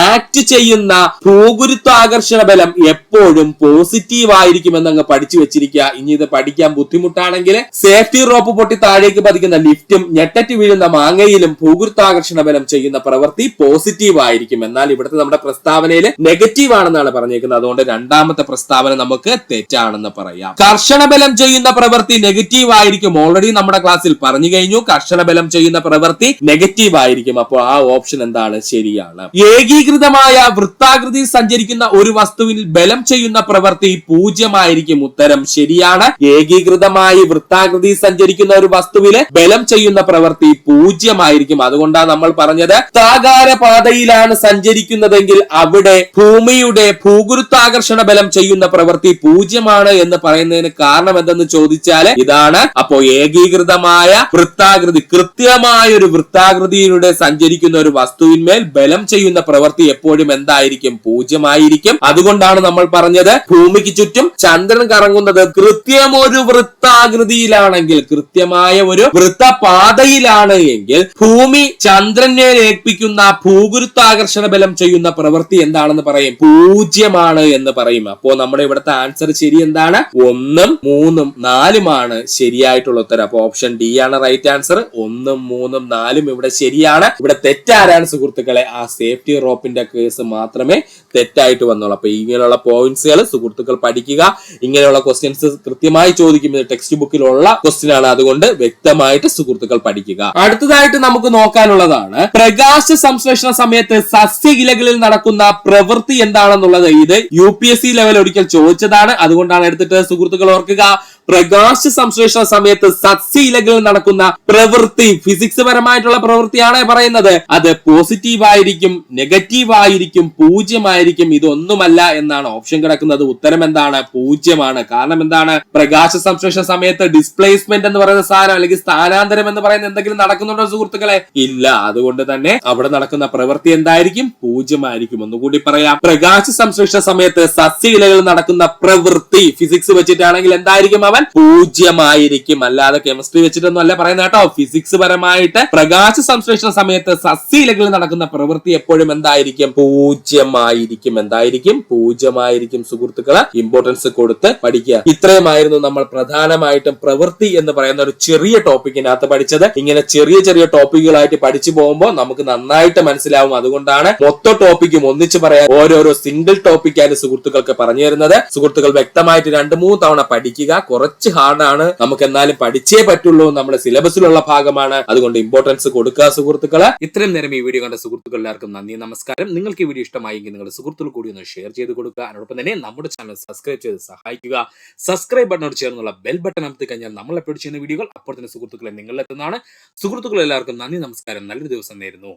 ആക്ട് ചെയ്യുന്ന ഭൂഗുരുത്വാകർഷണ ബലം എപ്പോഴും പോസിറ്റീവ് ആയിരിക്കും എന്നങ്ങ് പഠിച്ചു വെച്ചിരിക്കുക. ഇനി ഇത് പഠിക്കാൻ ബുദ്ധിമുട്ടാണെങ്കിൽ സേഫ്റ്റി റോപ്പ് പൊട്ടി താഴേക്ക് പതിക്കുന്ന ലിഫ്റ്റും ഞെട്ടറ്റ് വീഴുന്ന മാങ്ങയിലും ഭൂഗുരുത്വാകർഷണ ബലം ചെയ്യുന്ന പ്രവൃത്തി പോസിറ്റീവ് ആയിരിക്കും. എന്നാൽ ഇവിടുത്തെ നമ്മുടെ പ്രസ്താവനയിൽ നെഗറ്റീവ് ആണെന്നാണ് പറഞ്ഞേക്കുന്നത്. അതുകൊണ്ട് രണ്ടാമത്തെ പ്രസ്താവന നമുക്ക് തെറ്റാണെന്ന് പറയാം. കർഷണ ബലം ചെയ്യുന്ന പ്രവൃത്തി നെഗറ്റീവ് ആയിരിക്കും. ഓൾറെഡി നമ്മുടെ ക്ലാസ്സിൽ പറഞ്ഞു കഴിഞ്ഞു, കർഷണ ബലം ചെയ്യുന്ന പ്രവൃത്തി നെഗറ്റീവ് ആയിരിക്കും. അപ്പോൾ ആ ഓപ്ഷൻ എന്താണ്? ശരിയാണ്. ഏകീകൃതമായ വൃത്താകൃതിയിൽ സഞ്ചരിക്കുന്ന ഒരു വസ്തുവിൽ ബലം ചെയ്യുന്ന പ്രവൃത്തി 0 ആയിരിക്കും. ഉത്തരം ശരിയാണ്. ഏകീകൃതമായി വൃത്താകൃതിയിൽ സഞ്ചരിക്കുന്ന ഒരു വസ്തുവില് ബലം ചെയ്യുന്ന പ്രവൃത്തി 0 ആയിരിക്കും. അതുകൊണ്ടാണ് നമ്മൾ പറഞ്ഞത് ത്രാകാര പാതയിലാണ് സഞ്ചരിക്കുന്നതെങ്കിൽ അവിടെ ഭൂമിയുടെ ഭൂഗുരുത്വാകർഷണ ബലം ചെയ്യുന്ന പ്രവൃത്തി 0 എന്ന് പറയുന്നതിന് കാരണം എന്തെന്ന് ചോദിച്ചാല് ഇതാണ്. അപ്പോ ഏകീകൃതമായ വൃത്താകൃതി, കൃത്യമായ ഒരു വൃത്താകൃതിയിലൂടെ സഞ്ചരിക്കുന്ന ഒരു വസ്തുവിന്മേൽ ബലം ചെയ്യുന്ന പ്രവൃത്തി എപ്പോഴും എന്തായിരിക്കും? 0 ആയിരിക്കും. അതുകൊണ്ടാണ് നമ്മൾ പറഞ്ഞത് ഭൂമിക്ക് ചുറ്റും ചന്ദ്രൻ കറങ്ങുന്നത് കൃത്യമൊരു വൃത്താകൃതിയിലാണെങ്കിൽ, കൃത്യമായ ഒരു വൃത്തപാതയിലാണ് എങ്കിൽ ഭൂമി ചന്ദ്രനെ ഏൽപ്പിക്കുന്ന ഭൂഗുരുത്വാകർഷണ ബലം ചെയ്യുന്ന പ്രവൃത്തി എന്താണെന്ന് പറയും? 0 എന്ന് പറയും. അപ്പോ നമ്മുടെ ഇവിടുത്തെ ആൻസർ ശരി എന്താണ്? 1, 3, 4 ശരിയായിട്ടുള്ള ഉത്തരം. അപ്പൊ ഓപ്ഷൻ ഡി ആണ് റൈറ്റ് ആൻസർ. 1, 3, 4 ഇവിടെ ശരിയാണ്. ഇവിടെ തെറ്റാരാണ് സുഹൃത്തുക്കളെ? ആ സേഫ്റ്റി റോപ്പിന്റെ കേസ് മാത്രമേ തെറ്റായിട്ട് വന്നുള്ളൂ. അപ്പൊ ഇങ്ങനെയുള്ള പോയിന്റ്സുകൾ സുഹൃത്തുക്കൾ പഠിക്കുക. ഇങ്ങനെയുള്ള ക്വസ്റ്റ്യൻസ് കൃത്യമായി ചോദിക്കുന്നത് ടെക്സ്റ്റ് ബുക്കിലുള്ള ക്വസ്റ്റ്യൻ ആണ്. അതുകൊണ്ട് വ്യക്തമായിട്ട് സുഹൃത്തുക്കൾ പഠിക്കുക. അടുത്തതായിട്ട് നമുക്ക് നോക്കാനുള്ളതാണ് പ്രകാശ സംശ്ലേഷണ സമയത്ത് സസ്യ ഇലകളിൽ നടക്കുന്ന പ്രവൃത്തി എന്താണെന്നുള്ളത്. ഇത് UPSC ലെവൽ ഒരിക്കൽ ചോദിച്ചതാണ്. അതുകൊണ്ടാണ് എടുത്തിട്ട് സുഹൃത്തുക്കൾ ഓർക്കുക. പ്രകാശ സംശ്ലേഷണ സമയത്ത് സസ്യ ഇലകളിൽ നടക്കുന്ന പ്രവൃത്തി ഫിസിക്സ് പരമായിട്ടുള്ള പ്രവൃത്തിയാണ് പറയുന്നത്. അത് പോസിറ്റീവ് ആയിരിക്കും, നെഗറ്റീവ് ആയിരിക്കും, 0 ആയിരിക്കും. ഇതൊന്നുമല്ല എന്നാണ് ഓപ്ഷൻ കിടക്കുന്നത്. ഉത്തരം എന്താണ്? 0 കാരണം എന്താണ്? പ്രകാശ സംശ്ലേഷണ സമയത്ത് ഡിസ്പ്ലേസ്മെന്റ് എന്ന് പറയുന്ന സാധനം അല്ലെങ്കിൽ സ്ഥാനാന്തരം എന്ന് പറയുന്ന എന്തെങ്കിലും നടക്കുന്നുണ്ടോ സുഹൃത്തുക്കളെ? ഇല്ല. അതുകൊണ്ട് തന്നെ അവിടെ നടക്കുന്ന പ്രവൃത്തി എന്തായിരിക്കും? 0 ആയിരിക്കും. ഒന്നുകൂടി പറയാം, പ്രകാശ സംശ്ലേഷണ സമയത്ത് സസ്യ ഇലകളിൽ നടക്കുന്ന പ്രവൃത്തി ഫിസിക്സ് വെച്ചിട്ടാണെങ്കിൽ എന്തായിരിക്കും? അവൻ 0 ആയിരിക്കും. അല്ലാതെ കെമിസ്ട്രി വെച്ചിട്ടൊന്നും അല്ല പറയുന്നത് കേട്ടോ. ഫിസിക്സ് പരമായിട്ട് പ്രകാശ സംശ്ലേഷണ സമയത്ത് സസ്യ ഇലകളിൽ നടക്കുന്ന പ്രവൃത്തി എപ്പോഴും എന്തായിരിക്കും? 0 ആയിരിക്കും. എന്തായിരിക്കും? 0 ആയിരിക്കും. സുഹൃത്തുക്കളെ ഇമ്പോർട്ടൻസ് കൊടുത്ത് പഠിക്കുക. ഇത്രയുമായിരുന്നു നമ്മൾ പ്രധാനമായിട്ടും പ്രവൃത്തി എന്ന് പറയുന്ന ഒരു ചെറിയ ടോപ്പിക്കിനകത്ത് പഠിച്ചത്. ഇങ്ങനെ ചെറിയ ചെറിയ ടോപ്പിക്കുകളായിട്ട് പഠിച്ചു പോകുമ്പോൾ നമുക്ക് നന്നായിട്ട് മനസ്സിലാവും. അതുകൊണ്ടാണ് മൊത്തം ടോപ്പിക്കും ഒന്നിച്ച് പറയാൻ ഓരോരോ സിംഗിൾ ടോപ്പിക്കായിട്ട് സുഹൃത്തുക്കൾക്ക് പറഞ്ഞു തരുന്നത്. സുഹൃത്തുക്കൾ വ്യക്തമായിട്ട് 2-3 തവണ പഠിക്കുക. കുറച്ച് ഹാർഡാണ്, നമുക്ക് എന്നാലും പഠിച്ചേ പറ്റുള്ളൂ. നമ്മുടെ സിലബസിലുള്ള ഭാഗമാണ്. അതുകൊണ്ട് ഇമ്പോർട്ടൻസ് കൊടുക്കുക സുഹൃത്തുക്കളെ. ഇത്രയും നേരം ഈ വീഡിയോ കണ്ട സുഹൃത്തുക്കൾ എല്ലാവർക്കും നന്ദി, നമസ്കാരം. നിങ്ങൾക്ക് ഈ വീഡിയോ ഇഷ്ടമായെങ്കിൽ നിങ്ങളുടെ സുഹൃത്തുക്കൾ കൂടി ഒന്ന് ഷെയർ ചെയ്ത് കൊടുക്കുക. അതോടൊപ്പം തന്നെ നമ്മുടെ ചാനൽ സബ്സ്ക്രൈബ് ചെയ്ത് സഹായിക്കുക. സബ്സ്ക്രൈബ് ബട്ടനോട് ചേർന്നുള്ള ബെൽ ബട്ടൺ അമർത്തി കഴിഞ്ഞാൽ നമ്മൾ അപ്ലോഡ് ചെയ്യുന്ന വീഡിയോകൾ അപ്പോൾ തന്നെ സുഹൃത്തുക്കളെ നിങ്ങളിലെത്തുന്നതാണ്. സുഹൃത്തുക്കൾ എല്ലാവർക്കും നന്ദി, നമസ്കാരം. നല്ലൊരു ദിവസം നേരുന്നു.